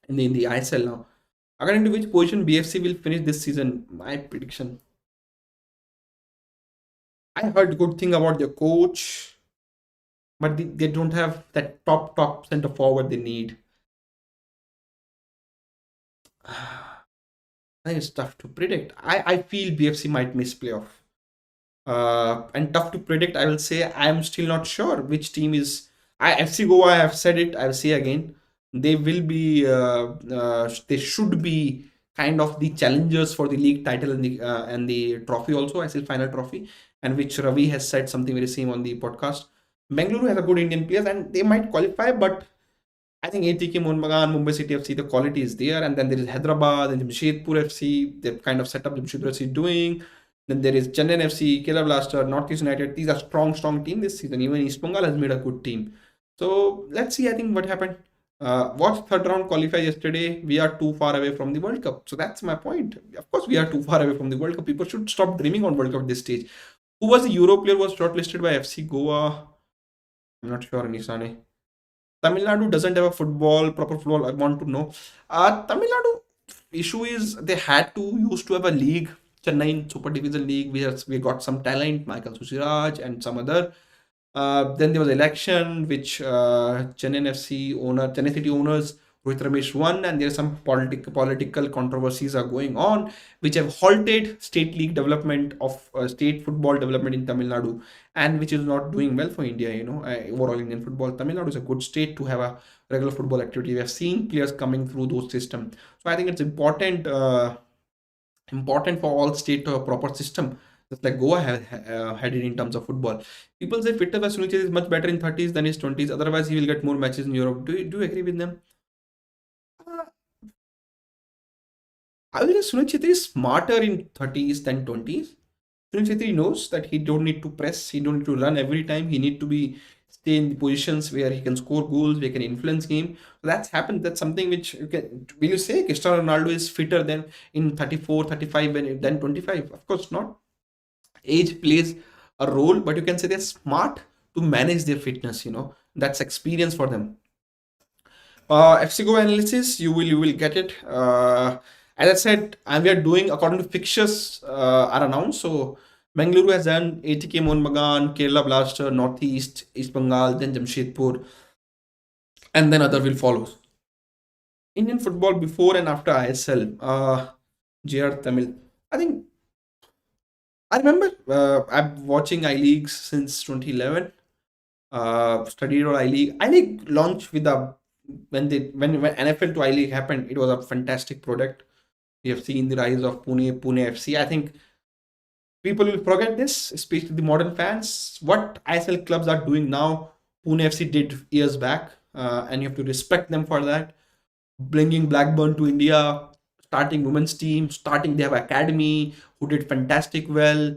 ISL now. According to which position BFC will finish this season? My prediction. I heard good thing about their coach, but they don't have that top center forward they need. I think it's tough to predict. I feel BFC might miss playoff. And tough to predict. I will say I am still not sure which team is. FC Goa. I have said it. I will say again. They will be. They should be kind of the challengers for the league title and the trophy also. I say final trophy, and which Ravi has said something very same on the podcast. Bengaluru has a good Indian players and they might qualify, but I think ATK Mohun Bagan, Mumbai City FC, the quality is there. And then there is Hyderabad and Jamshedpur FC. They've kind of set up Jamshedpur FC doing. Then there is Chennai FC, Kerala Blaster, Northeast United. These are strong team this season. Even East Bengal has made a good team. So let's see, I think, what happened. Watch third round qualify yesterday. We are too far away from the World Cup. So that's my point. Of course, we are too far away from the World Cup. People should stop dreaming on World Cup at this stage. Who was the Euro player was shortlisted by FC Goa? I'm not sure, Nisane. Tamil Nadu doesn't have a proper football. I want to know. Tamil Nadu issue is they had to used to have a league, Chennai Super Division League. We got some talent, Michael Susiraj and some other. Then there was election, which Chennai City owners, Rohit Ramesh won, and there are some political controversies are going on, which have halted state league development of state football development in Tamil Nadu, and which is not doing well for India. Overall Indian football. Tamil Nadu is a good state to have a regular football activity. We have seen players coming through those systems, so I think it's important for all state to have a proper system. Just like Goa had it in terms of football. People say Fitter Sunil is much better in 30s than his 20s. Otherwise, he will get more matches in Europe. Do you agree with them? Uh, I will say Sunil Chhetri is smarter in 30s than 20s. Sunil Chhetri knows that he don't need to press, he don't need to run every time. He need to be stay in the positions where he can score goals, where he can influence game. So that's happened. That's something which you can. Will you say Cristiano Ronaldo is fitter than in 34, 35 than 25? Of course not. Age plays a role, but you can say they're smart to manage their fitness. That's experience for them. FC Go analysis, you will get it. As I said, and we are doing according to fixtures are announced. So Bengaluru has done ATK Mohun Bagan, Kerala Blaster, Northeast, East Bengal, then Jamshedpur, and then other will follow. Indian football before and after ISL, JR Tamil. I think I remember I'm watching I Leagues since 2011. Studied on I League. I League launched with a when NFL to I League happened. It was a fantastic product. We have seen the rise of Pune FC. I think people will forget this, especially the modern fans. What ISL clubs are doing now, Pune FC did years back, and you have to respect them for that. Bringing Blackburn to India, starting women's team, starting they have academy who did fantastic well,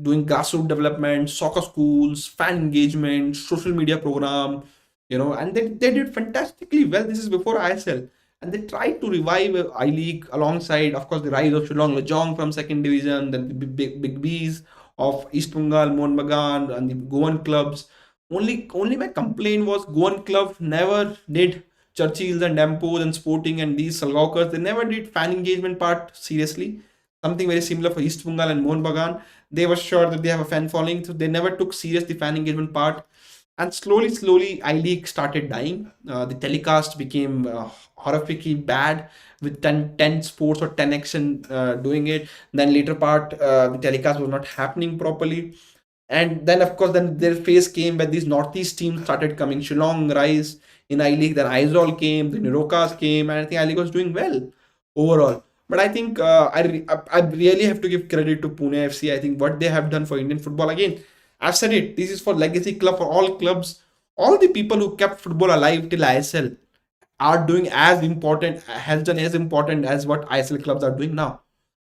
doing grassroots development, soccer schools, fan engagement, social media program, and they did fantastically well. This is before ISL. And they tried to revive I League alongside, of course, the rise of Shillong Lajong from second division, then the big Bs of East Bengal, Mohun Bagan, and the Goan clubs. Only my complaint was Goan club never did Churchills and Dampos and Sporting and these Salgaonkars. They never did fan engagement part seriously. Something very similar for East Bengal and Mohun Bagan. They were sure that they have a fan following, so they never took serious the fan engagement part. And slowly, I League started dying. The telecast became horrifically bad with 10 sports or 10 action doing it. Then later part, the telecast was not happening properly. And then, of course, then their phase came when these Northeast teams started coming. Shillong Rise in I League, then Aizawl came, the Nirokas came, and I think I League was doing well overall. But I think I really have to give credit to Pune FC. I think what they have done for Indian football again. I've said it. This is for legacy club for all clubs. All the people who kept football alive till ISL are doing as important, has done as important as what ISL clubs are doing now.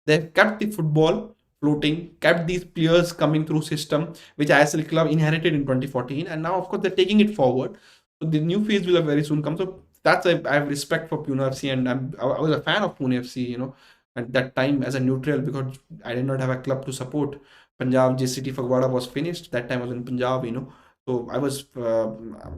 They've kept the football floating, kept these players coming through system, which ISL club inherited in 2014, and now of course they're taking it forward. So the new phase will very soon come. So that's I have respect for Pune FC, and I was a fan of Pune FC, at that time as a neutral because I did not have a club to support. Punjab JCT Fagwada was finished. That time I was in Punjab. So I was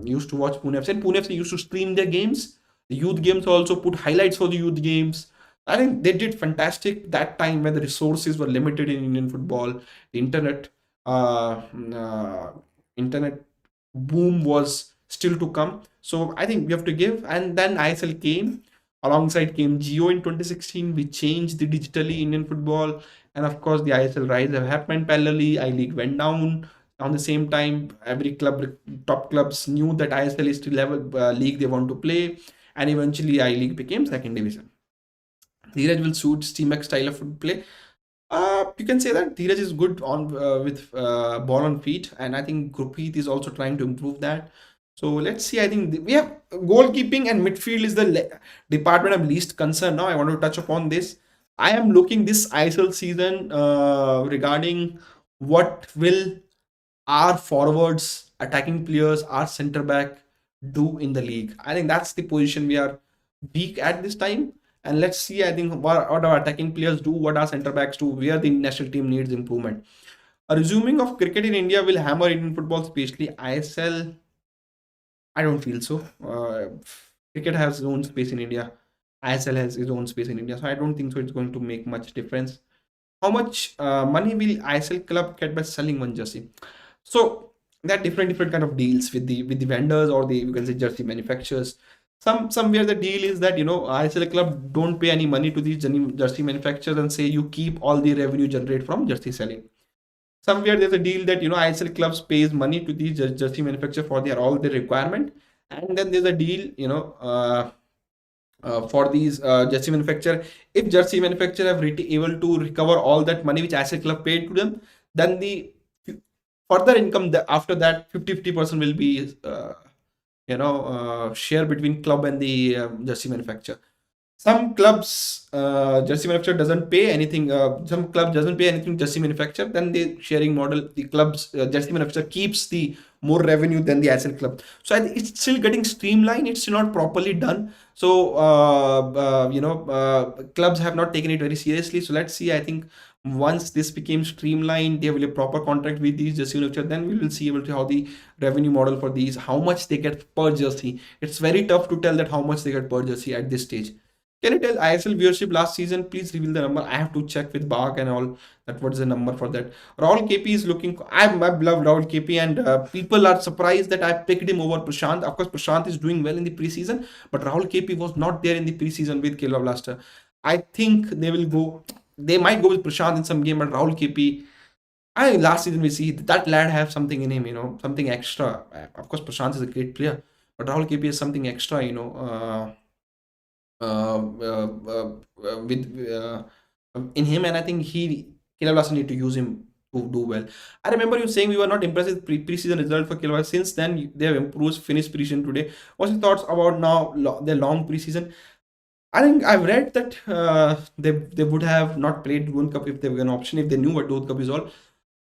used to watch Pune FC. And Pune FC used to stream their games. The youth games also put highlights for the youth games. I think they did fantastic that time when the resources were limited in Indian football. The uh, uh, internet boom was still to come. So I think we have to give. And then ISL came. Alongside came Geo in 2016. We changed the digitally Indian football. And of course, the ISL rise have happened parallelly. I League went down on the same time. Every club, top clubs knew that ISL is the level league they want to play. And eventually, I League became second division. Dheeraj will suit Steamax style of play. You can say that Dheeraj is good on with ball on feet, and I think Gurpreet is also trying to improve that. So let's see. I think we have goalkeeping and midfield is the department I'm least concerned now. I want to touch upon this. I am looking this ISL season regarding what will our forwards, attacking players, our center back do in the league. I think that's the position we are weak at this time. And let's see, I think, what our attacking players do, what our center backs do, where the national team needs improvement. A resuming of cricket in India will hammer Indian football, especially ISL. I don't feel so. Cricket has its own space in India. ISL has its own space in India. So I don't think so it's going to make much difference. How much money will ISL club get by selling one jersey? So there are different kind of deals with the vendors or the, you can say, jersey manufacturers. Somewhere the deal is that ISL club don't pay any money to these jersey manufacturers and say you keep all the revenue generated from jersey selling. Somewhere there's a deal that ISL clubs pays money to these jersey manufacturer for their all the requirement, and then there's a deal for these jersey manufacturer. If jersey manufacturer have able to recover all that money which ISL club paid to them, then the further income after that 50% will be share between club and the jersey manufacturer. Some clubs jersey manufacturer doesn't pay anything. Some club doesn't pay anything jersey manufacturer. Then the sharing model, the clubs jersey manufacturer keeps the more revenue than the ISL club. So it's still getting streamlined. It's still not properly done. So clubs have not taken it very seriously. So let's see. I think once this became streamlined, they will have a proper contract with these jersey manufacturer. Then we will see able to how the revenue model for these, how much they get per jersey. It's very tough to tell that how much they get per jersey at this stage. Can you tell ISL viewership last season? Please reveal the number. I have to check with Bach and all that. What is the number for that? Rahul KP is looking. I love Rahul KP, and people are surprised that I picked him over Prashant. Of course, Prashant is doing well in the preseason, but Rahul KP was not there in the preseason with Kerala Blaster. I think they will go. They might go with Prashant in some game, but Rahul KP. Last season we see that lad have something in him, something extra. Of course, Prashant is a great player, but Rahul KP is something extra, with in him, and I think Kerala need to use him to do well. I remember you saying we were not impressed with preseason result for Kerala. Since then, they have improved, finished preseason today. What's your thoughts about now their long preseason? I think I've read that they would have not played World Cup if they were an option, if they knew what World Cup is all.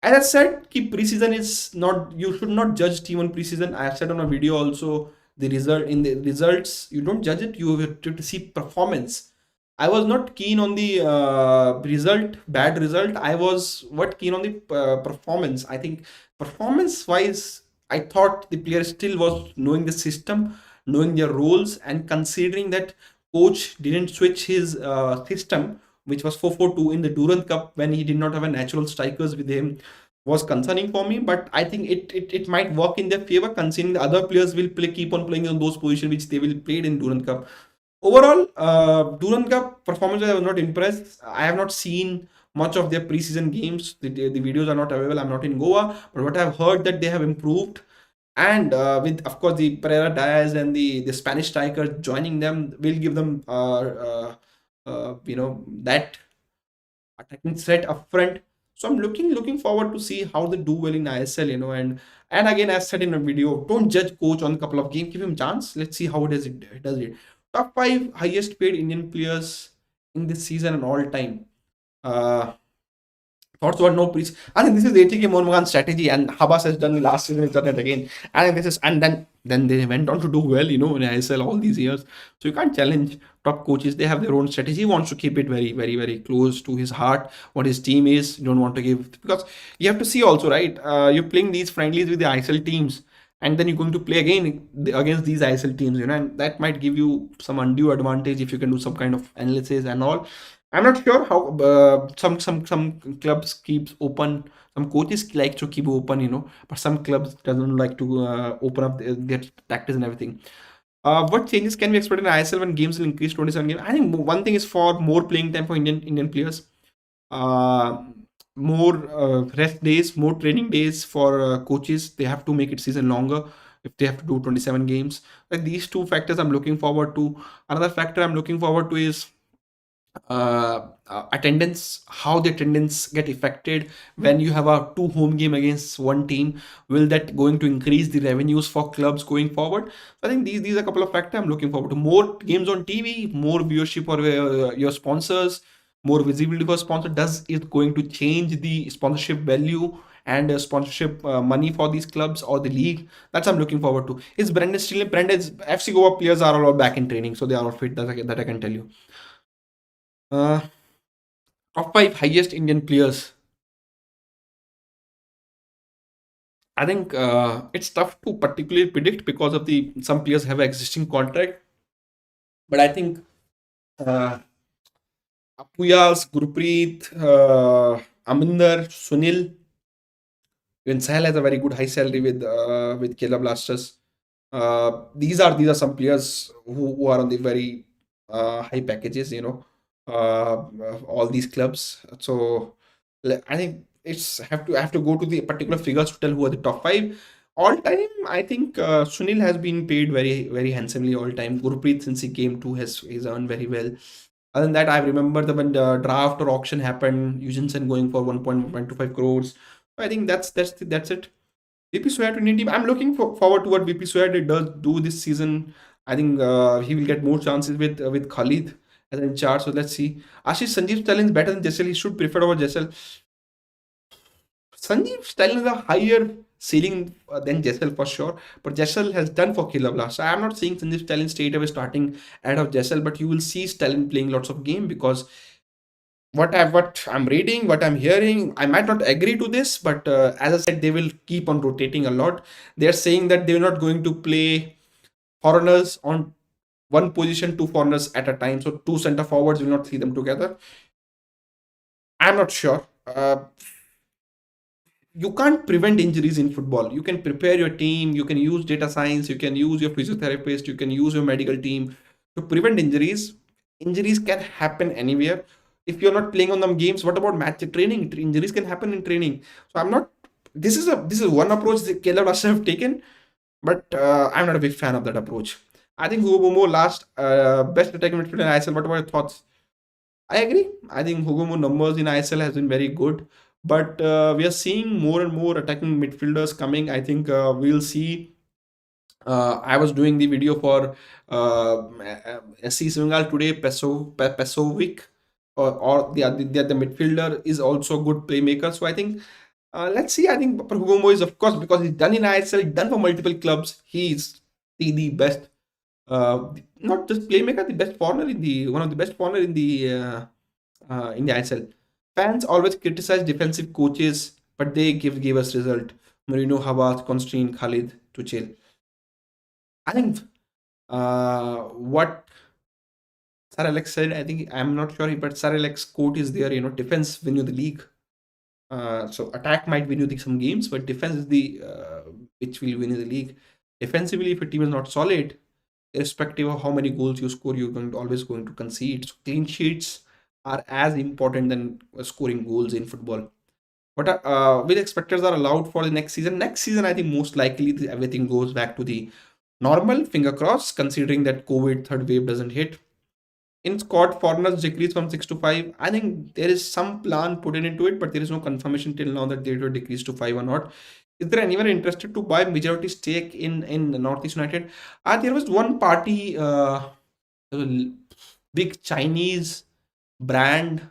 As I said, preseason is not, you should not judge team on preseason. I have said on a video also, the results, you don't judge it, you have to see performance. I was not keen on the bad result. I was keen on the performance. I think performance wise, I thought the player still was knowing the system, knowing their roles, and considering that coach didn't switch his system, which was 4-4-2 in the Durand Cup when he did not have a natural strikers with him, was concerning for me. But I think it might work in their favor, considering the other players will keep on playing on those positions which they will played in Durand Cup. Overall, Durand Cup performance, I was not impressed. I have not seen much of their preseason games. The videos are not available. I'm not in Goa, but what I've heard that they have improved. And with, of course, the Pereira Diaz and the Spanish striker joining them will give them that attacking threat up front. So I'm looking forward to see how they do well in ISL, and again, as said in a video, don't judge coach on a couple of games, give him chance. Let's see how does it. Top 5 highest paid Indian players in this season and all time. Thoughts about no preach. I think this is the ATK Mohun strategy, and Habas has done it last season, he's done it again. I think this is, and then they went on to do well, in ISL all these years. So you can't challenge top coaches. They have their own strategy. He wants to keep it very, very, very close to his heart, what his team is. You don't want to give, because you have to see also, right? You're playing these friendlies with the ISL teams. and then you're going to play again against these ISL teams, and that might give you some undue advantage if you can do some kind of analysis and all. I'm not sure how some clubs keeps open. Some coaches like to keep open, but some clubs doesn't like to open up their tactics and everything. What changes can we expect in ISL when games will increase 27 games? I think one thing is for more playing time for Indian players, uh, more rest days, more training days for coaches. They have to make it season longer if they have to do 27 games. Like these two factors, I'm looking forward to. Another factor I'm looking forward to is attendance, how the attendance get affected when you have a two home game against one team. Will that going to increase the revenues for clubs going forward? So I think these are a couple of factors I'm looking forward to. More games on TV, more viewership for your sponsors, more visibility for sponsor. Does it going to change the sponsorship value and sponsorship money for these clubs or the league? That's I'm looking forward to. Is Brendan still in? Brendan's FC Goa players are all back in training, so they are all fit. That I can tell you. uh, Top five highest Indian players. I think it's tough to particularly predict because of the some players have an existing contract. But I think uh, Apuyas, Gurpreet, Aminder, Sunil, even Sahel has a very good high salary with Kerala Blasters. These are some players who are on the very high packages, all these clubs. So I think it's have to go to the particular figures to tell who are the top five. All time, I think Sunil has been paid very very handsomely all time. Gurpreet, since he came to, has earned very well. Other than that, I remember when the draft or auction happened, Eugensen going for 1.125 crores. I think that's it. VP Squad to Indian team. I'm looking forward to what VP Squad does do this season. I think he will get more chances with Khalid as in charge. So let's see. Ashish Sanjeev Stalin is better than Jessel. He should prefer over Jessel. Sanjeev Stalin is a higher ceiling than Jessel for sure. But Jessel has done for Killer Blast. So I'm not seeing Sanjeev Stalin straight away starting ahead of Jessel, but you will see Stalin playing lots of game because what I'm reading, what I'm hearing, I might not agree to this, but as I said, they will keep on rotating a lot. They're saying that they're not going to play foreigners on one position, two foreigners at a time. So two center forwards will not see them together. I'm not sure. You can't prevent injuries in football. You can prepare your team, you can use data science, you can use your physiotherapist, you can use your medical team to prevent injuries. Injuries can happen anywhere. If you're not playing on them games, what about match training? Injuries can happen in training. So I'm not. This is one approach that Kerala Blasters have taken, but I'm not a big fan of that approach. I think Hugo Momo last best attacking midfielder in ISL. What about your thoughts? I agree. I think Hugo numbers in ISL has been very good, but we are seeing more and more attacking midfielders coming. I think we'll see. I was doing the video for SC Senegal today. Pesovic, or the midfielder is also a good playmaker. So I think let's see. I think Hugo is, of course, because he's done in ISL, done for multiple clubs. He's the best, not just playmaker, the best foreigner in the one of the best foreigner in the ISL. Fans always criticize defensive coaches, but they gave us result. Mourinho, Havas, Constantine, Khalid, Tuchel. I think what Sir Alex said, I think I'm not sure, but Sir Alex quote is there. Defense win you the league. So attack might win you some games, but defense is the which will win you the league. Defensively, if a team is not solid, irrespective of how many goals you score, you're always going to concede. So clean sheets are as important than scoring goals in football. What which expectors are allowed for the next season? Next season, I think most likely everything goes back to the normal. Finger cross, considering that COVID third wave doesn't hit. In squad, foreigners decrease from 6 to 5. I think there is some plan put into it, but there is no confirmation till now that they will decrease to 5 or not. Is there anyone interested to buy majority stake in Northeast United? There was one party, a big Chinese brand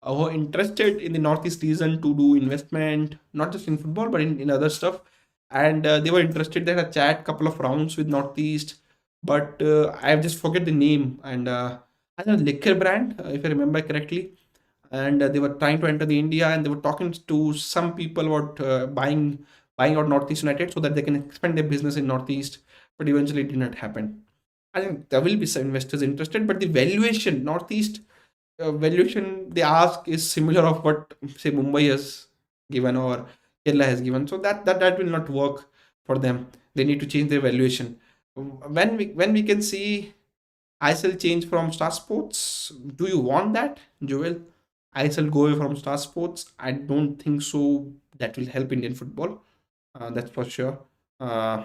who are interested in the Northeast region to do investment, not just in football but in other stuff. And they were interested. They had a chat, couple of rounds with Northeast, but I just forget the name. And I don't know, liquor brand, if I remember correctly. And they were trying to enter the India, and they were talking to some people about buying buying out Northeast United so that they can expand their business in Northeast, but eventually it did not happen. I think there will be some investors interested, but the valuation, Northeast valuation they ask is similar of what say Mumbai has given or Kerala has given. So that will not work for them. They need to change their valuation. When we can see ISL change from Star Sports, do you want that, Joel? ISL go away from Star Sports? I don't think so. That will help Indian football. That's for sure. Uh,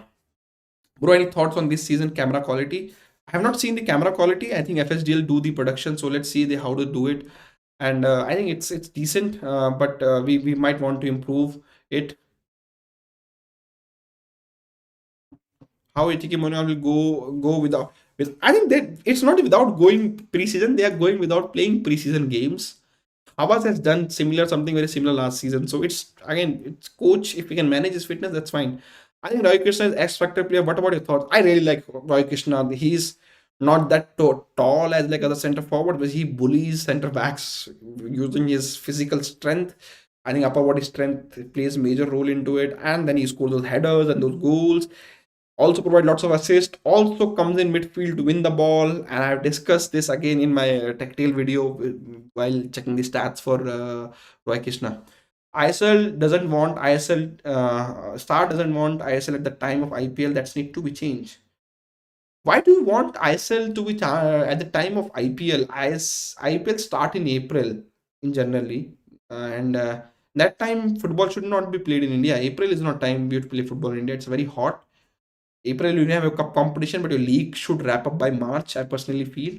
Bro, any thoughts on this season camera quality? I have not seen the camera quality. I think FSDL do the production, so let's see how to do it. And I think it's decent, but we might want to improve it. How ATK Monaco will go without with. I think that it's not without going preseason. They are going without playing preseason games. Abbas has done something very similar last season. So it's again, it's coach. If he can manage his fitness, that's fine. I think Roy Krishna is X factor player. What about your thoughts? I really like Roy Krishna. He's not that tall as like other center forward, but he bullies center backs using his physical strength. I think upper body strength plays major role into it, and then he scores those headers and those goals, also provide lots of assist, also comes in midfield to win the ball. And I've discussed this again in my tactile video while checking the stats for Roy Krishna. ISL doesn't want ISL, Star doesn't want ISL at the time of IPL. That's need to be changed. Why do you want ISL to be at the time of IPL? IPL start in April in generally, and that time football should not be played in India. April is not time you to play football in India. It's very hot. April you have a cup competition, but your league should wrap up by March. I personally feel.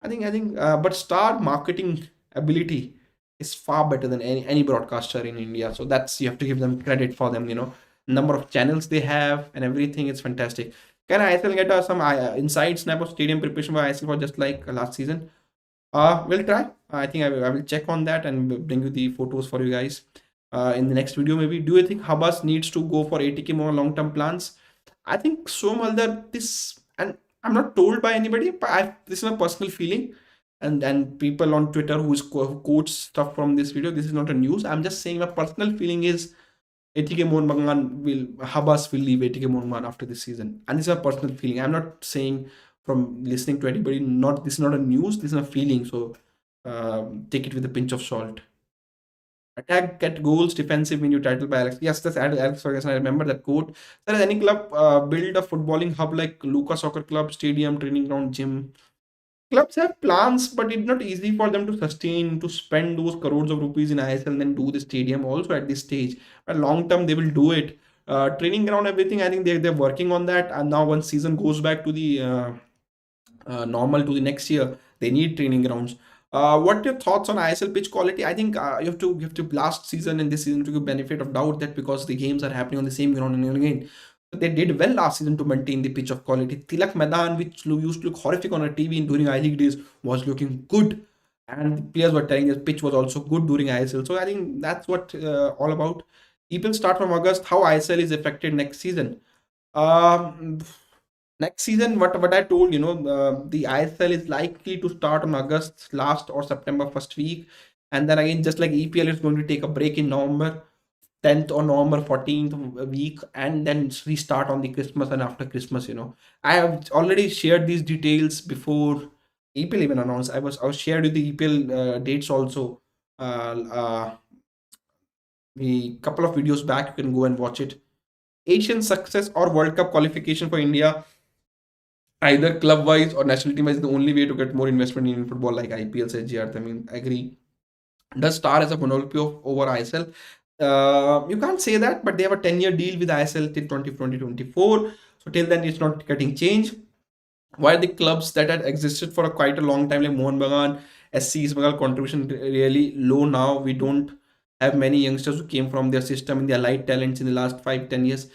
But star marketing ability is far better than any broadcaster in India. So that's you have to give them credit for them. Number of channels they have and everything. It's fantastic. Can ISL get some inside snap of stadium preparation for ISL for just like last season? We'll try. I think I will check on that and bring you the photos for you guys in the next video maybe. Do you think Habas needs to go for ATK more long-term plans? I think so, Maldar, this, and I'm not told by anybody, but this is my personal feeling. And people on Twitter who quotes stuff from this video, this is not a news. I'm just saying my personal feeling is ATK Mohun Bagan Habas will leave ATK Mohun Bagan after this season. And this is a personal feeling. I'm not saying from listening to anybody, this is not a news, this is a feeling. So take it with a pinch of salt. Attack, get goals, defensive when you title by Alex. Yes, that's Alex Ferguson. I remember that quote. There is any club build a footballing hub like Luca Soccer Club, stadium, training ground, gym. Clubs have plans, but it's not easy for them to sustain, to spend those crores of rupees in ISL and then do the stadium also at this stage. But long term, they will do it. Training ground, everything, I think they're working on that. And now once season goes back to the normal to the next year, they need training grounds. What are your thoughts on ISL pitch quality? I think you have to last season and this season to give benefit of doubt that because the games are happening on the same ground and again. They did well last season to maintain the pitch of quality. Tilak Maidan, which used to look horrific on a TV during I League days, was looking good. And the players were telling us pitch was also good during ISL. So I think that's what all about. People start from August. How ISL is affected next season? Um, Next season, what I told, the ISL is likely to start on August last or September first week, and then again, just like EPL is going to take a break in November 10th or November 14th week, and then restart on the Christmas and after Christmas. I have already shared these details before EPL even announced. I was shared with the EPL dates also. The couple of videos back, you can go and watch it. Asian success or World Cup qualification for India, either club wise or national team wise, is the only way to get more investment in football, like IPL says GR. I mean, I agree. Does Star as a monopoly over ISL? You can't say that, but they have a 10-year deal with ISL till 2024. So till then, it's not getting changed. Why the clubs that had existed for quite a long time, like Mohun Bagan, SC East Bengal contribution really low now. We don't have many youngsters who came from their system and their light talents in the last 5-10 years.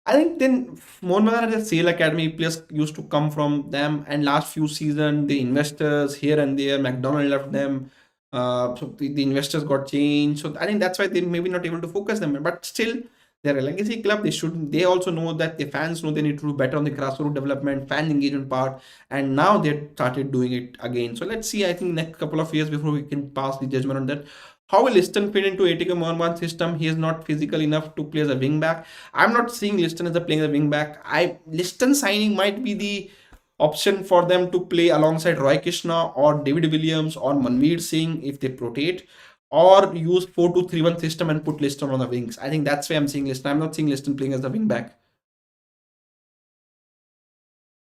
I think then Mohun Bagan had a sale academy, players used to come from them, and last few seasons the investors here and there, McDonald left them, so the investors got changed. So I think that's why they maybe not able to focus them, but still they're a legacy club. They also know that the fans know they need to do better on the grassroots development, fan engagement part, and now they started doing it again. So let's see. I think next couple of years before we can pass the judgment on that. How will Liston fit into ATK Mohan system? He is not physical enough to play as a wing back. I'm not seeing Liston as a playing as a wing back. Liston signing might be the option for them to play alongside Roy Krishna or David Williams or Manveer Singh if they rotate, or use 4-2-3-1 system and put Liston on the wings. I think that's why I'm seeing Liston. I'm not seeing Liston playing as a wing back.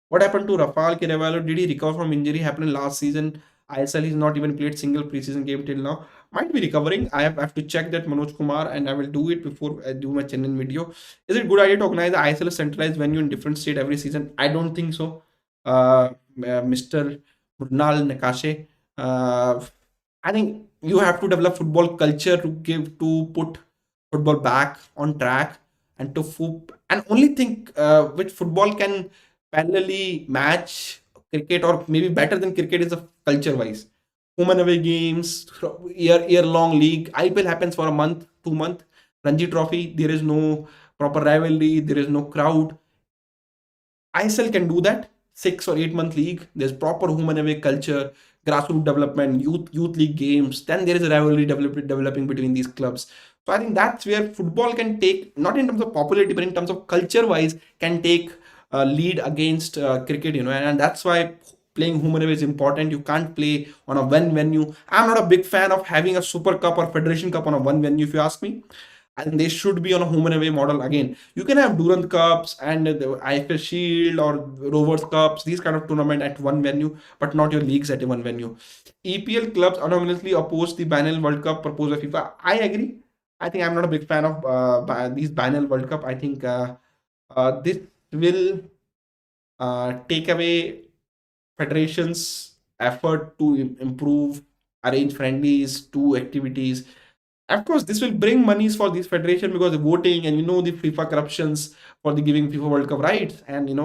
What happened to Rafal Kirevalo? Did he recover from injury happened last season? ISL he's not even played single preseason game till now. Might be recovering. I have to check that Manoj Kumar, and I will do it before I do my Chennai video. Is it good idea to organize the ISL centralized venue in different state every season? I don't think so. Mr. Murnal Nakashe. I think you have to develop football culture to put football back on track and to and only think which football can parallelly match cricket or maybe better than cricket is a culture wise. Home and away games, year long league. IPL happens for a month, 2 month. Ranji Trophy, there is no proper rivalry, there is no crowd. ISL can do that. 6 or 8 month league. There's proper home and away culture, grassroots development, youth league games. Then there is a rivalry developing between these clubs. So I think that's where football can take, not in terms of popularity, but in terms of culture wise, can take lead against cricket. And that's why playing home and away is important. You can't play on a one venue. I'm not a big fan of having a Super Cup or Federation Cup on a one venue, if you ask me. And they should be on a home and away model again. You can have Durand Cups and the IFL Shield or Rovers Cups, these kind of tournament at one venue, but not your leagues at one venue. EPL clubs anonymously oppose the Biennial World Cup proposed by FIFA. I agree. I think I'm not a big fan of these Biennial World Cup. I think this will take away federations' effort to improve, arrange friendlies, do activities. Of course, this will bring monies for this federation because the voting and the FIFA corruptions for the giving FIFA World Cup rights, and 2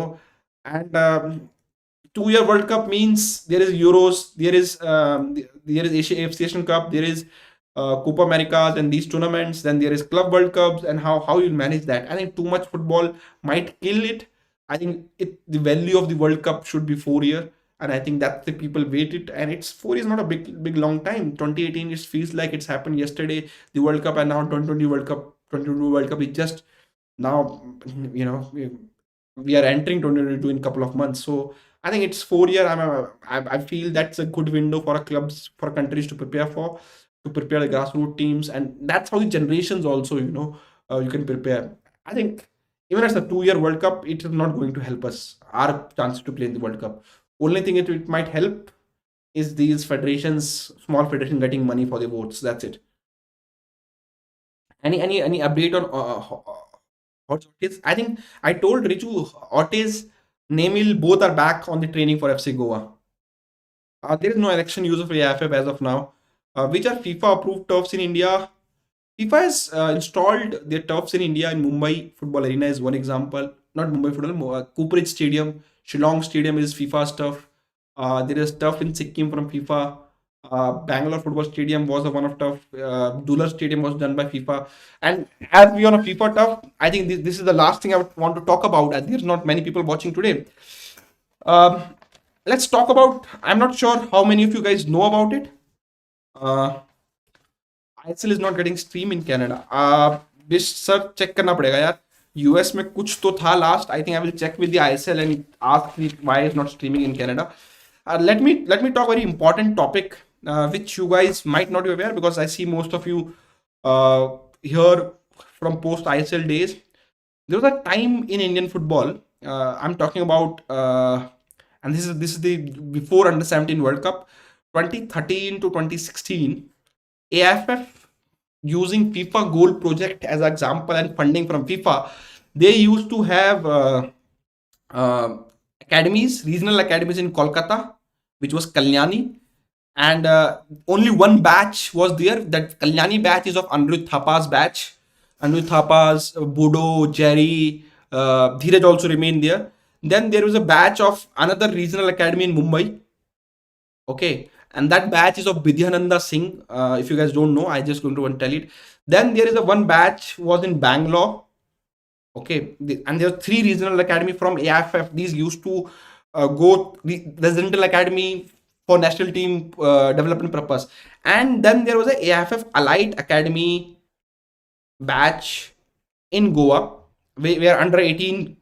year World Cup means there is Euros, there is AFC Asian Cup, there is Copa Americas and these tournaments. Then there is Club World Cups, and how you manage that. I think too much football might kill it. I think the value of the World Cup should be 4 year, and I think that the people wait it. And it's 4 years, not a big long time. 2018 it feels like it's happened yesterday. The World Cup, and now 2020 World Cup, 2022 World Cup is just now. We are entering 2022 in a couple of months. So I think it's 4 year. I feel that's a good window for clubs, for countries to prepare for, to prepare the grassroots teams, and that's how the generations also you can prepare. I think even as a 2 year World Cup, it is not going to help us our chances to play in the World Cup. Only thing it might help is these federations, small federation, getting money for the votes. That's it. Any update on Ortiz? I think I told Richu Ortiz, Nemil, both are back on the training for FC Goa. There is no election use of AFF as of now. Which are FIFA approved turfs in India? FIFA has installed their turfs in India in Mumbai Football Arena is one example. Not Mumbai Football, Cooperage Stadium, Shillong Stadium is FIFA's turf. There is turf in Sikkim from FIFA. Bangalore Football Stadium was a one of turf. Dular Stadium was done by FIFA. And as we on a FIFA turf, I think this is the last thing I would want to talk about. And there's not many people watching today. Um, let's talk about. I'm not sure how many of you guys know about it. ISL is not getting stream in Canada. Sir check करना पड़ेगा यार. US में कुछ तो था last. I think I will check with the ISL and ask why it's not streaming in Canada. Let me talk very important topic which you guys might not be aware, because I see most of you here from post ISL days. There was a time in Indian football. I'm talking about, and this is the before under 17 World Cup, 2013 to 2016. AFF, using FIFA Goal Project as an example and funding from FIFA, they used to have academies, regional academies in Kolkata, which was Kalyani, and only one batch was there. That Kalyani batch is of Anirudh Thapa's batch. Anirudh Thapa's, Bodo, Jerry, Dheeraj also remained there. Then there was a batch of another regional academy in Mumbai. Okay, and that batch is of Vidyananda Singh. If you guys don't know, I just going to tell it. Then there is a one batch was in Bangalore. Okay, and there are three regional academy from AFF. These used to go the residential academy for national team development purpose. And then there was a AFF Allied Academy batch in Goa, where under 18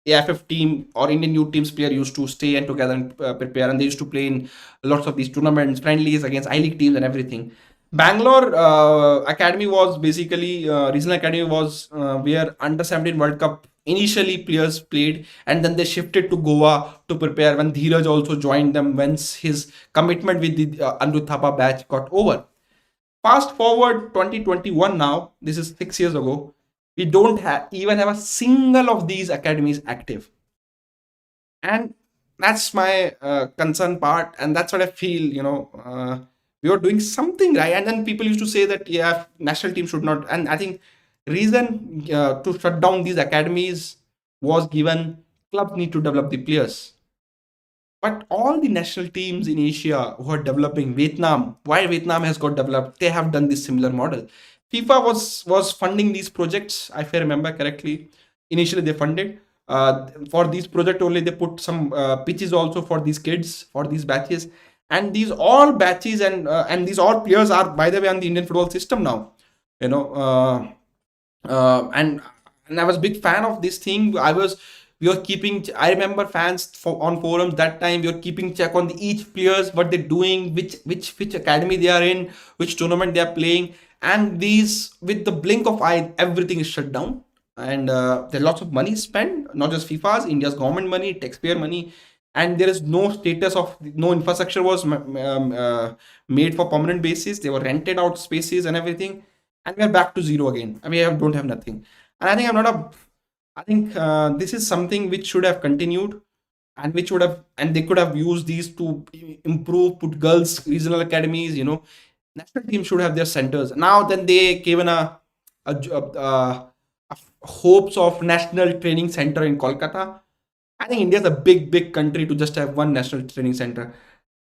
AFF team or Indian youth teams player used to stay and together and prepare, and they used to play in lots of these tournaments, friendlies against I-League teams and everything. Bangalore Academy was basically regional academy was where under 17 World Cup initially players played, and then they shifted to Goa to prepare when Dheeraj also joined them once his commitment with the Anirudh Thapa batch got over. Fast forward 2021 now, this is 6 years ago, we don't even have a single of these academies active. And that's my concern part, and that's what I feel, we are doing something right. And then people used to say that, yeah, national team should not. And I think reason to shut down these academies was given clubs need to develop the players. But all the national teams in Asia who are developing, Vietnam, why Vietnam has got developed, they have done this similar model. FIFA was funding these projects, if I remember correctly. Initially, they funded for these project only. They put some pitches also for these kids, for these batches, and these all batches and these all players are, by the way, on the Indian football system now. You know, and I was a big fan of this thing. We were keeping, I remember fans on forums that time, we were keeping check on each players, what they're doing, which academy they are in, which tournament they are playing. And these, with the blink of eye, everything is shut down. And there's lots of money spent, not just FIFA's, India's government money, taxpayer money. And there is no status of, no infrastructure was made for permanent basis. They were rented out spaces and everything. And we are back to zero again. I mean, don't have nothing. And I think I think this is something which should have continued, and which would have, and they could have used these to improve, put girls regional academies. National team should have their centers. Now then they given a hopes of national training center in Kolkata. I think India is a big country to just have one national training center.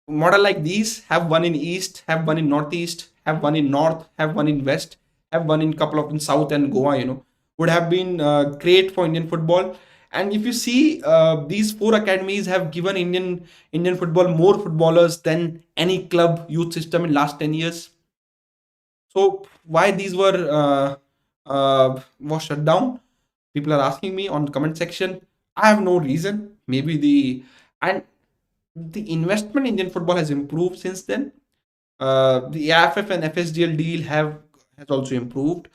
Model like these, have one in east, have one in northeast, have one in north, have one in west, have one in couple of in south and Goa. Would have been great for Indian football. And if you see, these 4 academies have given Indian football more footballers than any club youth system in last 10 years. So why these was shut down? People are asking me on the comment section. I have no reason. Maybe the investment in Indian football has improved since then. The AFF and FSDL deal has also improved.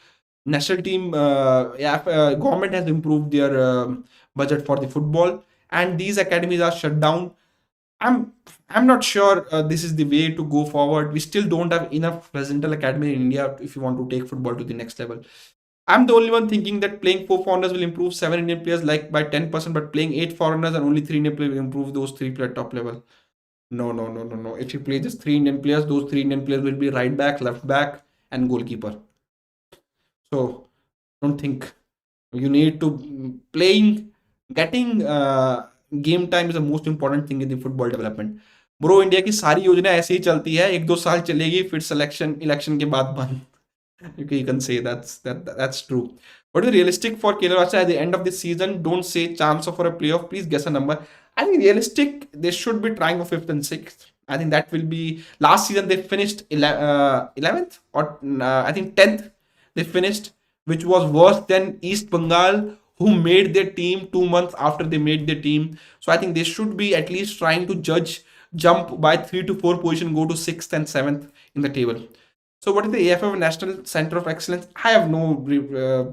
National team, government has improved their budget for the football, and these academies are shut down. I'm not sure this is the way to go forward. We still don't have enough residential academy in India if you want to take football to the next level. I'm the only one thinking that playing 4 foreigners will improve 7 Indian players like by 10%, but playing 8 foreigners and only 3 Indian players will improve those 3 players top level. No. If you play just 3 Indian players, those 3 Indian players will be right back, left back, and goalkeeper. So don't think you need to getting game time is the most important thing in the football development. Bro, India की सारी योजना ऐसे ही चलती है, 1-2 साल चलेगी, फिर election के बाद बंद. You can say that's true. What is realistic for Kerala at the end of this season? Don't say chance for a playoff. Please guess a number. I think realistic, they should be trying for 5th and 6th. I think that will be. Last season they finished 11th or I think 10th. They finished, which was worse than East Bengal, who made their team 2 months after they made their team. So I think they should be at least trying to jump by 3 to 4 position, go to 6th and 7th in the table. So what is the AFF National Center of Excellence? I have no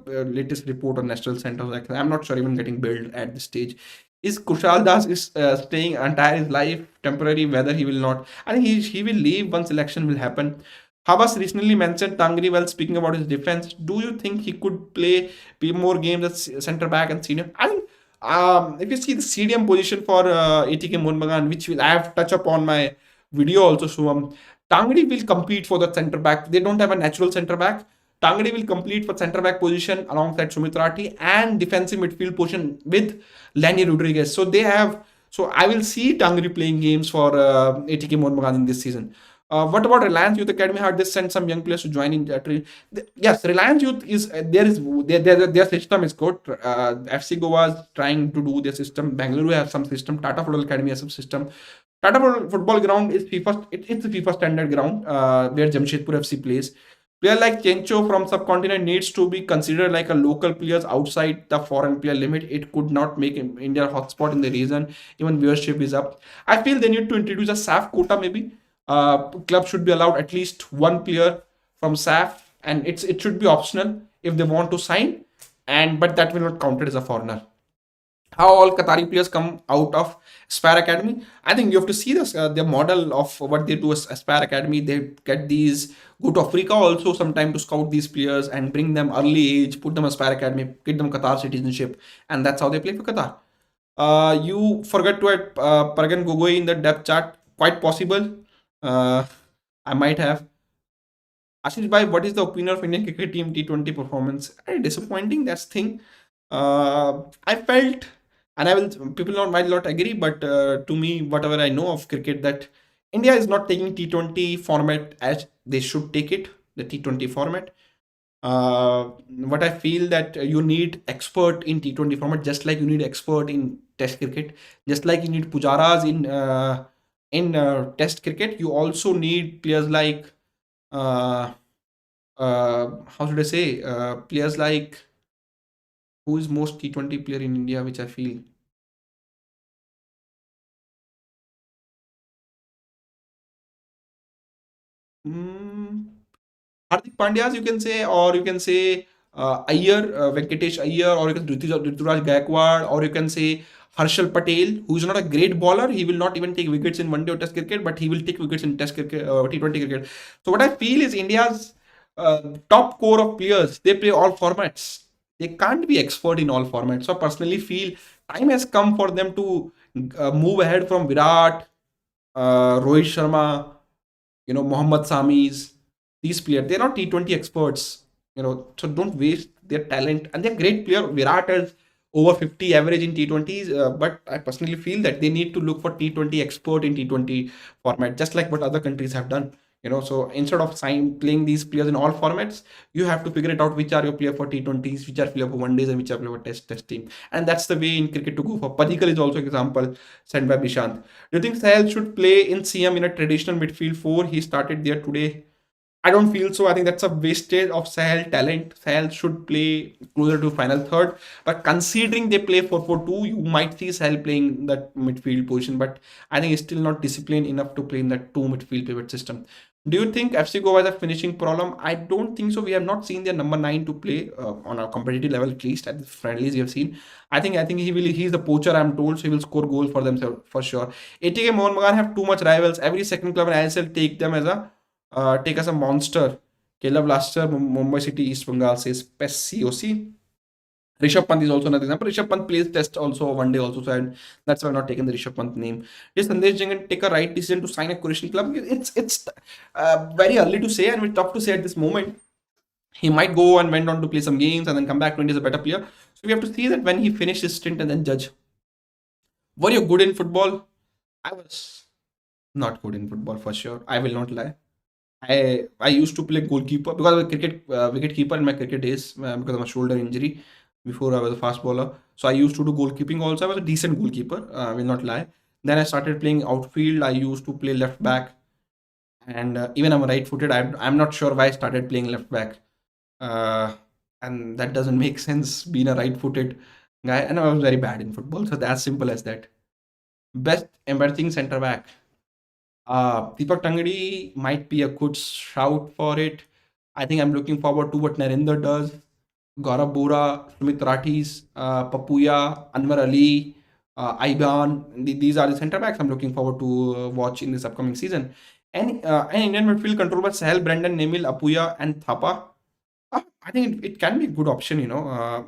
latest report on National Center of Excellence. I'm not sure even getting built at this stage. Is Kushal Das is staying entire his life temporary? Whether he will not, I think he will leave once election will happen. Habas recently mentioned Tangri while speaking about his defense. Do you think he could play more games as center back and senior? I think if you see the CDM position for ATK Mohun, which I have touched upon my video also, so Tangri will compete for the center back. They don't have a natural center back. Tangri will compete for center back position alongside Sumit Rathi and defensive midfield position with Lenny Rodriguez. So I will see Tangri playing games for ATK Mohun in this season. What about Reliance Youth Academy? How they send some young players to join in? Yes, Reliance Youth is their system is good. FC Goa is trying to do their system. Bangalore has some system. Tata Football Academy has some system. Tata Football Ground is FIFA. It's a FIFA standard ground where Jamshedpur FC plays. Player like Chencho from subcontinent needs to be considered like a local players outside the foreign player limit. It could not make India a hotspot in the region. Even viewership is up. I feel they need to introduce a SAF quota maybe. Club should be allowed at least one player from SAF, and it should be optional if they want to sign, and but that will not count it as a foreigner. How all Qatari players come out of Aspire Academy? I think you have to see this the model of what they do as Aspire Academy. They get these go to Africa also sometime to scout these players and bring them early age, put them Aspire Academy, get them Qatar citizenship, and that's how they play for Qatar. You forgot to add Paragan Gogoi in the depth chart. Quite possible. Uh, I might have. Ashish Bhai, what is the opinion of Indian cricket team T20 performance? Disappointing, that's thing. I felt, and I will, people not might not agree, but to me, whatever I know of cricket, that India is not taking T20 format as they should take it, the T20 format. What I feel that you need expert in T20 format, just like you need expert in Test cricket, just like you need pujaras in Test cricket. You also need players like how should I say players like who is most T20 player in India, which I feel. Hmm. Hardik Pandyas, you can say, or you can say Iyer, Venkatesh Iyer, or you can Rituraj Gaikwad, or you can say Harshal Patel, who is not a great bowler. He will not even take wickets in one day or Test cricket, but he will take wickets in Test cricket, T20 cricket. So what I feel is India's top core of players, they play all formats. They can't be expert in all formats. So I personally feel time has come for them to move ahead from Virat, Rohit Sharma, Mohammad Samis, these players, they're not T20 experts, so don't waste their talent. And they're great player. Virat has over 50 average in T20s, but I personally feel that they need to look for T20 expert in T20 format, just like what other countries have done. So instead of playing these players in all formats, you have to figure it out which are your player for T20s, which are player for one days, and which are player for test team. And that's the way in cricket to go for. Padikar is also an example sent by Bishant. Do you think Sahel should play in CM in a traditional midfield four? He started there today. I don't feel so. I think that's a wastage of Sahel talent. Sahel should play closer to final third. But considering they play 4-4-2, you might see Sahel playing that midfield position. But I think he's still not disciplined enough to play in that two midfield pivot system. Do you think FC Goa has a finishing problem? I don't think so. We have not seen their number 9 to play on a competitive level, at least at the friendlies we have seen. I think he's the poacher, I'm told, so he will score goals for themselves for sure. ATK Mohan Bagan have too much rivals. Every second club in ISL take them as a take as a monster. Kerala Blaster, Mumbai City, East Bengal says PES COC. Rishabh Pant is also another example. Rishabh Pant plays test also one day also, so that's why I've not taken the Rishabh Pant name. Did Sandesh Jangan take a right decision to sign a Croatian club? It's very early to say, and it's tough to say at this moment. He might go and went on to play some games and then come back to India as a better player. So we have to see that when he finishes his stint and then judge. Were you good in football? I was not good in football for sure. I will not lie. I used to play goalkeeper because I was a cricket wicket keeper in my cricket days because of my shoulder injury before I was a fast bowler. So I used to do goalkeeping also. I was a decent goalkeeper. I will not lie. Then I started playing outfield. I used to play left back, and even I'm right-footed. I'm not sure why I started playing left back, uh, and that doesn't make sense being a right-footed guy. And I was very bad in football. So that's simple as that. Best embarrassing centre back. Deepak Tangadi might be a good shout for it. I think I'm looking forward to what Narendra does. Gaurav Bora, Sumit Rathis, Papuya, Anwar Ali, Aiban. These are the centre backs I'm looking forward to watch in this upcoming season. And an Indian midfield controlled by Sahel, Brandon, Nemil, Apuya, and Thapa. I think it can be a good option,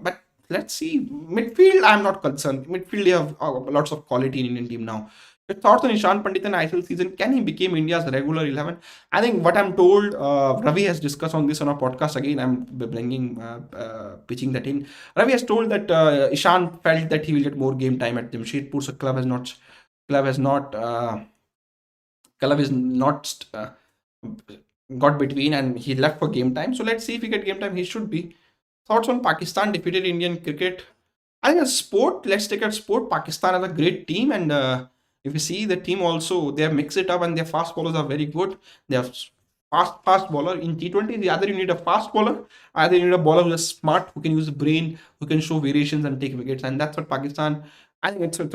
but let's see. Midfield, I'm not concerned. Midfield, they have lots of quality in Indian team now. Your thoughts on Ishan Pandit and ISL season? Can he become India's regular 11? I think what I'm told, Ravi has discussed on this on our podcast again. I'm bringing, pitching that in. Ravi has told that Ishan felt that he will get more game time at Jamshedpur. So club has not, club is not got between and he left for game time. So let's see if he get game time. He should be. Thoughts on Pakistan defeated Indian cricket? I think as sport, let's take a sport. Pakistan is a great team, and if you see the team also, they have mixed it up, and their fast bowlers are very good. They have fast bowler in T20. Either you need a fast bowler, either you need a bowler who is smart, who can use the brain, who can show variations and take wickets, and that's what Pakistan. I think it's a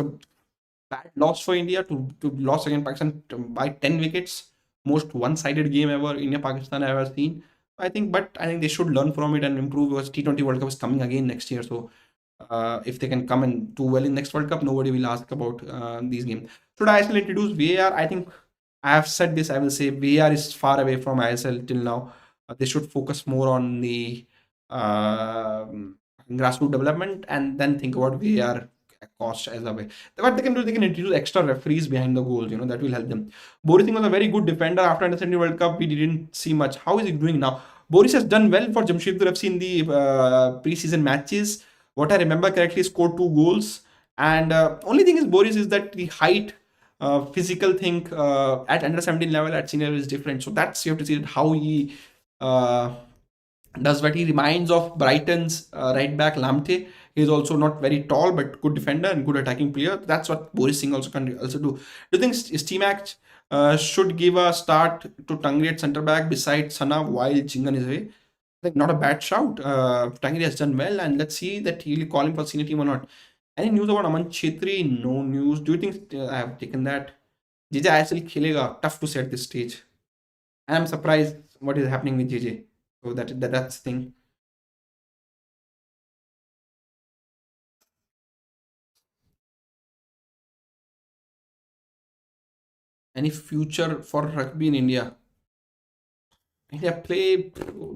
bad loss for India to loss against Pakistan by 10 wickets. Most one-sided game ever India Pakistan I ever seen. I think they should learn from it and improve because T20 World Cup is coming again next year. So if they can come and do well in next World Cup, nobody will ask about these games. Should ISL introduce VAR? I think I have said this. I will say VAR is far away from ISL till now. They should focus more on the uh, grassroots development and then think about VAR cost as a way. What they can do, they can introduce extra referees behind the goals. That will help them. Boris Singh was a very good defender after Under-17 World Cup. We didn't see much. How is he doing now? Boris has done well for Jamshedpur FC in the preseason matches. What I remember correctly, he scored 2 goals. And only thing is Boris is that the height, physical thing at under 17 level at senior level is different. So that's you have to see how he uh, does what he reminds of Brighton's right back Lamte. He's also not very tall but good defender and good attacking player. That's what Boris Singh also can also do. Do you think Stimac should give a start to Tangri at centre back beside Sana while Chingan is away? I think not a bad shout. Tangri has done well, and let's see that he'll call him for senior team or not. Any news about Aman Chetri? No news. Do you think I have taken that? JJ ISL खेलेगा? Tough to say at this stage. I'm surprised what is happening with JJ. So that's the thing. Any future for rugby in India? India play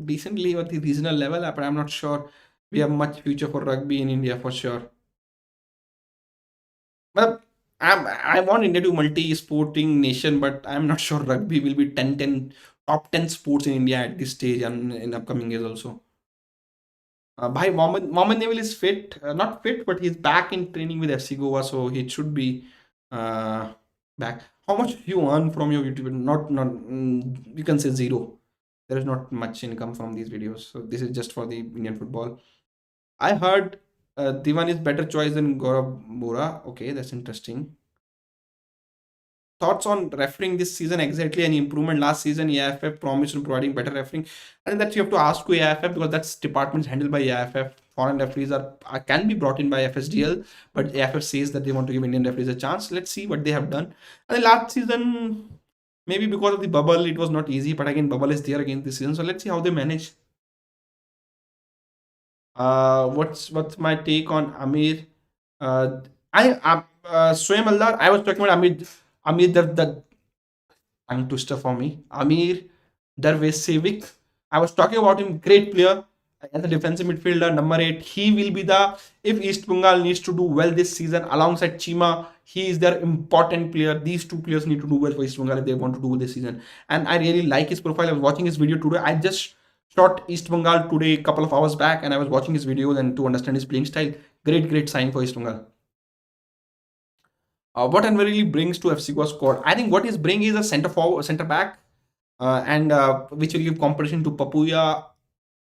decently at the regional level, but I'm not sure we have much future for rugby in India for sure. But I want India to multi-sporting nation, but I'm not sure rugby will be top 10 sports in India at this stage and in upcoming years also. Bhai Mohammad Neville is fit, not fit, but he's back in training with FC Goa, so he should be uh, back. How much you earn from your YouTube? You can say zero. There is not much income from these videos, so this is just for the Indian football. I heard Divan is better choice than Gaurav Bora. Okay, that's interesting. Thoughts on refereeing this season exactly? Any improvement last season? AIFF promised on providing better refereeing. I think that you have to ask to AIFF because that's departments handled by AIFF. Foreign referees can be brought in by FSDL, but AIFF says that they want to give Indian referees a chance. Let's see what they have done. And the last season, maybe because of the bubble, it was not easy. But again, bubble is there again this season, so let's see how they manage. What's my take on Amir? Swayam Aldar. I was talking about Amir the tongue twister for me. Amir Darvesevic. I was talking about him, great player as a defensive midfielder, number 8. He will be the, if East Bengal needs to do well this season alongside Chima, he is their important player. These two players need to do well for East Bengal if they want to do well this season. And I really like his profile. I was watching his video today. I just shot East Bengal today a couple of hours back and I was watching his videos and to understand his playing style. Great sign for East Bengal. What Anwar really brings to FC Goa squad? I think what he's bringing is a center back, and which will give competition to Papuya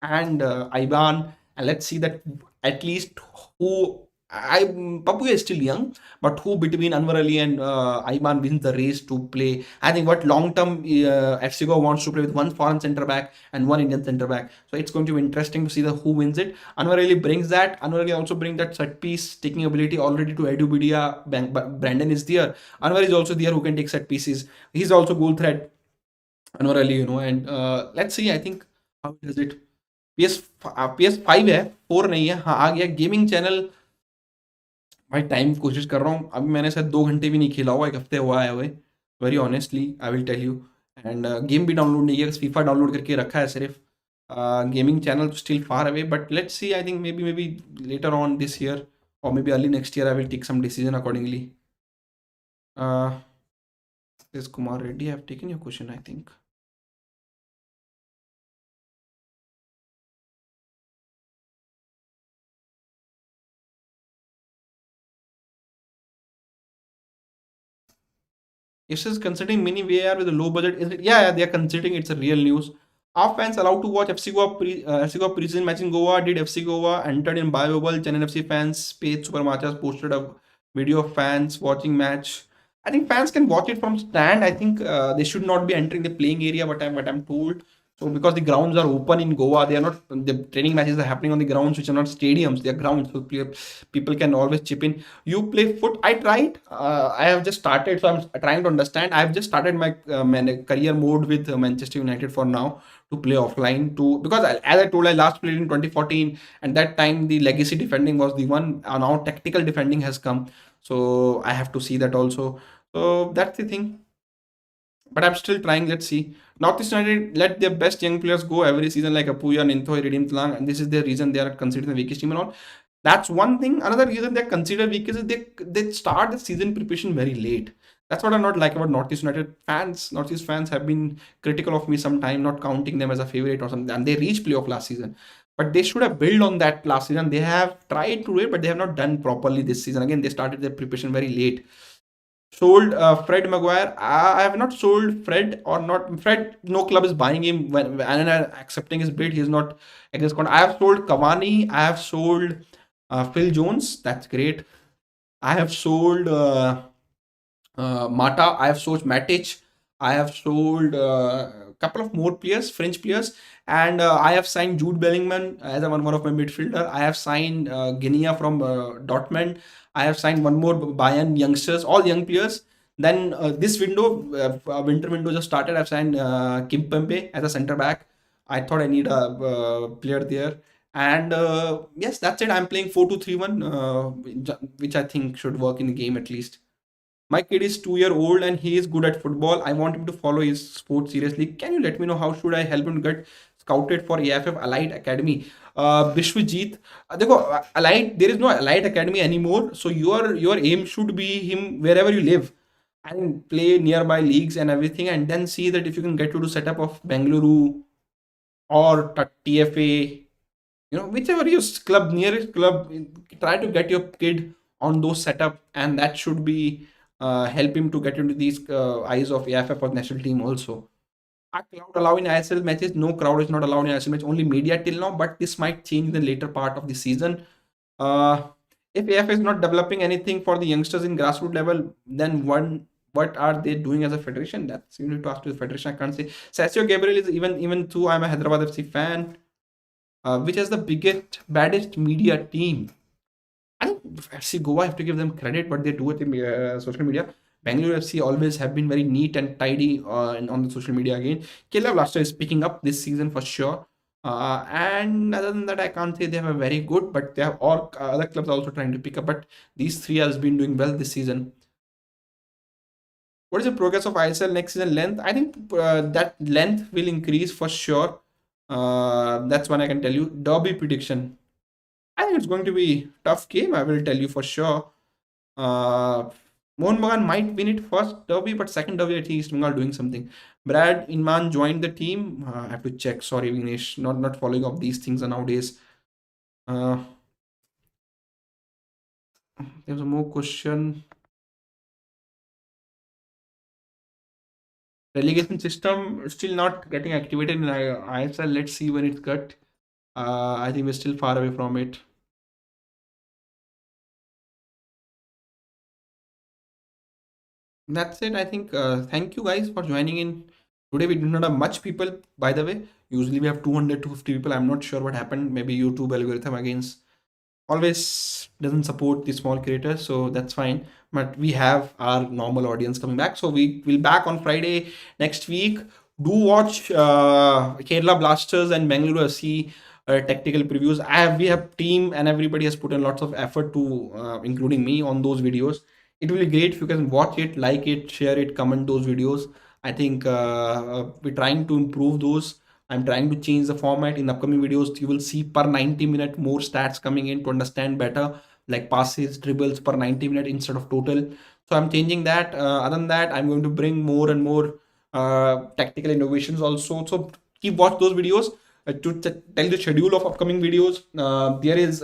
and Ivan. And let's see that at least who Papuya is still young, but who between Anwar Ali and Ivan wins the race to play. I think what long term FC Goa wants to play with one foreign centre back and one Indian centre back. So it's going to be interesting to see the who wins it. Anwar Ali brings that. Anwar Ali also brings that set piece taking ability already to Edu Bidia. Brandon is there. Anwar is also there who can take set pieces. He's also goal threat. Anwar Ali, and let's see. I think how does it. PS5 है, 4 नहीं है. हाँ, आ गया gaming channel. भाई time कोशिश कर रहा हूँ. अभी मैंने शायद 2 घंटे भी नहीं खेला हुआ, 1 हफ्ते हुआ है हुए. Very honestly I will tell you. And game भी डाउनलोड नहीं किया, फीफा डाउनलोड करके रखा है सिर्फ. Gaming channel still far away, but let's see. I think maybe later on this year or maybe early next year I will take some decision accordingly. uh is Kumar Reddy? I have taken your question, I think. Is is considering mini VAR with a low budget. Is it? Yeah, yeah, they are considering it's a real news. Are fans allowed to watch FC Goa FC Goa pre-season match in Goa? Did FC Goa entered in Biobubble? Chennai FC fans paid Supermachas posted a video of fans watching match. I think fans can watch it from stand. I think they should not be entering the playing area. What I'm told. So because the grounds are open in Goa, they are not the training matches are happening on the grounds which are not stadiums. They are grounds, so people can always chip in. You play foot. I tried. I have just started, so I'm trying to understand. I have just started my career mode with Manchester United for now to play offline. To because as I told, I last played in 2014, and that time the legacy defending was the one. Now tactical defending has come, so I have to see that also. So that's the thing. But I'm still trying. Let's see. Northeast United let their best young players go every season, like Apuya, Ninthoi, Redeem Tlang, and this is the reason they are considered the weakest team and all. That's one thing. Another reason they're considered weak is they start the season preparation very late. That's what I not like about Northeast United fans. Northeast fans have been critical of me sometime, not counting them as a favorite or something. And they reached playoff last season, but they should have built on that last season. They have tried to do it, but they have not done properly this season. Again, they started their preparation very late. Sold Fred Maguire. I have not sold Fred or not. Fred, no club is buying him when accepting his bid. He is not against. I have sold Cavani. I have sold Phil Jones. That's great. I have sold Mata. I have sold Matic. I have sold a couple of more players, French players, and I have signed Jude Bellingham as one of my midfielder. I have signed Guinea from Dortmund. I have signed one more Bayern youngsters, all young players. Then this winter window just started. I've signed Kim Pembe as a centre back. I thought I need a player there. And yes, that's it. I'm playing 4-2-3-1, which I think should work in the game at least. My kid is 2 year old and he is good at football. I want him to follow his sport seriously. Can you let me know how should I help him get scouted for AFF Allied Academy? Vishwajit, Allied, there is no Allied Academy anymore. So your aim should be him wherever you live and play nearby leagues and everything, and then see that if you can get to the setup of Bengaluru or TFA, whichever your club nearest club, try to get your kid on those setup, and that should be help him to get into these eyes of AFF or national team also. Are crowd allowed in ISL matches? No, crowd is not allowed in ISL match. Only media till now, but this might change in the later part of the season. Uh, if AFF is not developing anything for the youngsters in grassroots level, then what are they doing as a federation? That's you need to ask to the federation. I can't say. Sasio Gabriel is even though I'm a Hyderabad FC fan, which has the biggest, baddest media team. I think FC Goa, I have to give them credit, but they do it in social media. Bangalore FC always have been very neat and tidy on the social media again. Kerala Blaster is picking up this season for sure. And other than that, I can't say they have a very good, but they have all other clubs also trying to pick up. But these three has been doing well this season. What is the progress of ISL next season length? I think that length will increase for sure. That's one I can tell you. Derby prediction. I think it's going to be tough game. I will tell you for sure. Mohun Bagan might win it first derby, but second derby I think East Bengal doing something. Brad Inman joined the team. I have to check. Sorry, Vignesh, not following up these things nowadays. There's a more question. Relegation system still not getting activated in ISL. Let's see when it's cut. I think we're still far away from it. That's it. I think. Thank you guys for joining in. Today we do not have much people, by the way. Usually we have 200 to 50 people. I'm not sure what happened. Maybe YouTube algorithm against always doesn't support the small creators, so that's fine. But we have our normal audience coming back, so we will back on Friday next week. Do watch Kerala Blasters and Bengaluru FC tactical previews. We have team and everybody has put in lots of effort to including me on those videos. It will be great if you can watch it, like it, share it, comment those videos. I think we're trying to improve those. I'm trying to change the format in upcoming videos. You will see per 90-minute more stats coming in to understand better, like passes, dribbles per 90-minute instead of total. So I'm changing that. Other than that, I'm going to bring more and more tactical innovations also. So keep watch those videos to tell the schedule of upcoming videos. There is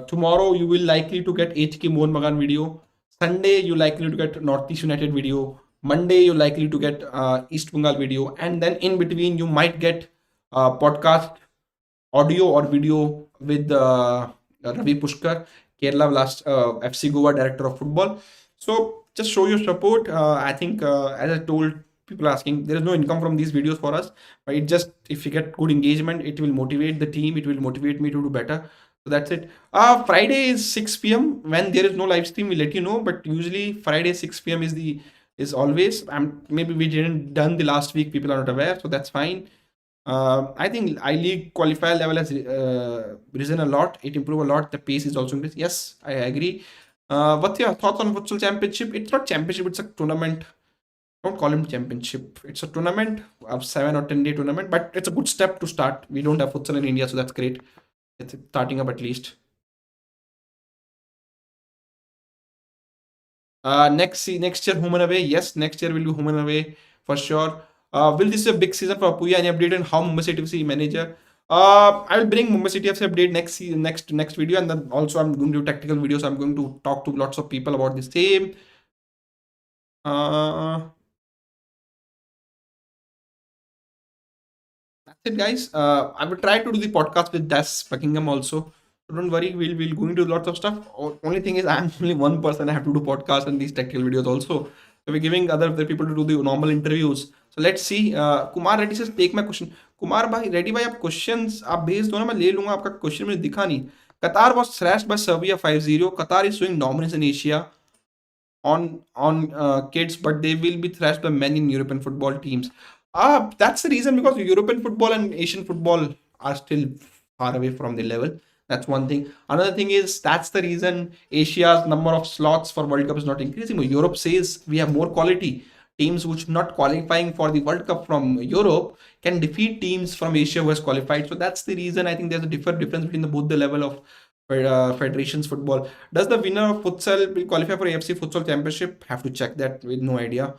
tomorrow you will likely to get HK Mohun Bagan video. Sunday, you're likely to get Northeast United video. Monday, you're likely to get East Bengal video. And then in between, you might get podcast audio or video with Ravi Pushkar, Kerala Blast FC Goa Director of Football. So just show your support. I think, as I told people asking, there is no income from these videos for us, but it just, if you get good engagement, it will motivate the team. It will motivate me to do better. So that's it. Friday is 6 p.m. When there is no live stream, we'll let you know. But usually Friday 6 p.m. is always. Maybe we didn't done the last week. People are not aware, so that's fine. I think I League qualifier level has risen a lot. It improved a lot. The pace is also increased. Yes, I agree. What's your thoughts on futsal championship? It's not championship. It's a tournament. Don't call it championship. It's a tournament, a 7 or 10 day tournament. But it's a good step to start. We don't have futsal in India, so that's great. It's starting up at least. Next year home and away. Yes, next year will be home and away for sure. Will this be a big season for Apuya? Any update on how Mumbai City FC manager? I will bring Mumbai City FC update next video, and then also I'm going to do tactical videos. I'm going to talk to lots of people about the same. Uh, that's it, guys. I will try to do the podcast with Des Buckingham also. So don't worry, we'll going to do lots of stuff. Only thing is, I'm only one person. I have to do podcast and these technical videos also. So we're giving other people to do the normal interviews. So let's see. Kumar Reddy says, take my question. Kumar भाई ready भाई आप questions आप भेज दो ना मैं ले लूंगा आपका क्वेश्चन मुझे दिखा नहीं कतार was thrashed by Serbia 5-0 Qatar is showing dominance in Asia on kids, but they will be thrashed by many European football teams. That's the reason because European football and Asian football are still far away from the level. That's one thing. Another thing is that's the reason Asia's number of slots for World Cup is not increasing. Europe says we have more quality. Teams which not qualifying for the World Cup from Europe can defeat teams from Asia who has qualified. So that's the reason I think there's a difference between both the level of federations football. Does the winner of futsal will qualify for AFC Futsal Championship? Have to check that with no idea.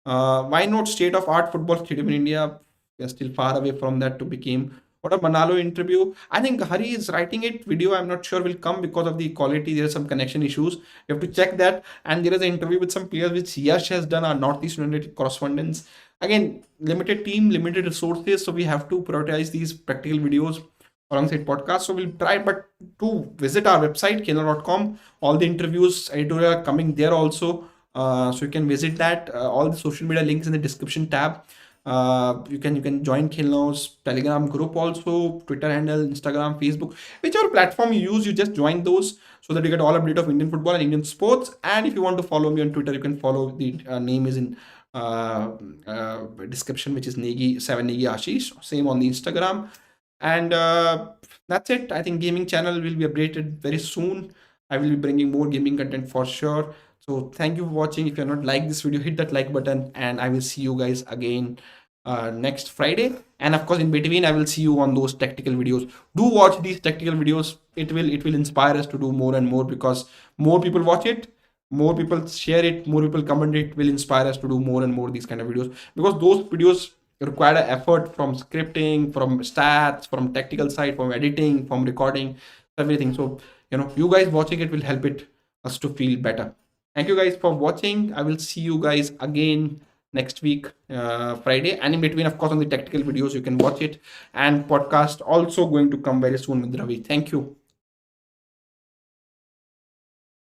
Why not state of art football stadium in India? We are still far away from that to become. What a Manalo interview. I think Hari is writing it. Video, I'm not sure will come because of the quality. There are some connection issues. You have to check that. And there is an interview with some players which Yash has done, our Northeast United correspondents. Again, limited team, limited resources. So we have to prioritize these practical videos alongside podcasts. So we'll try, but to visit our website, knl.com. All the interviews, editorial are coming there also. So you can visit that. All the social media links in the description tab. You can join Khel Telegram group also, Twitter handle, Instagram, Facebook, whichever platform you use, you just join those so that you get all update of Indian football and Indian sports. And if you want to follow me on Twitter, you can follow the name is in description, which is Negi 7 Negi Ashish. Same on the Instagram. And that's it. I think gaming channel will be updated very soon. I will be bringing more gaming content for sure. So thank you for watching. If you're not like this video, hit that like button, and I will see you guys again next Friday. And of course, in between, I will see you on those tactical videos. Do watch these tactical videos. It will inspire us to do more and more because more people watch it, more people share it, more people comment it, will inspire us to do more and more these kind of videos because those videos require an effort from scripting, from stats, from tactical side, from editing, from recording, everything. So you guys watching it will help us to feel better. Thank you guys for watching. I will see you guys again next week, Friday. And in between, of course, on the tactical videos, you can watch it. And podcast also going to come very soon with Ravi. Thank you.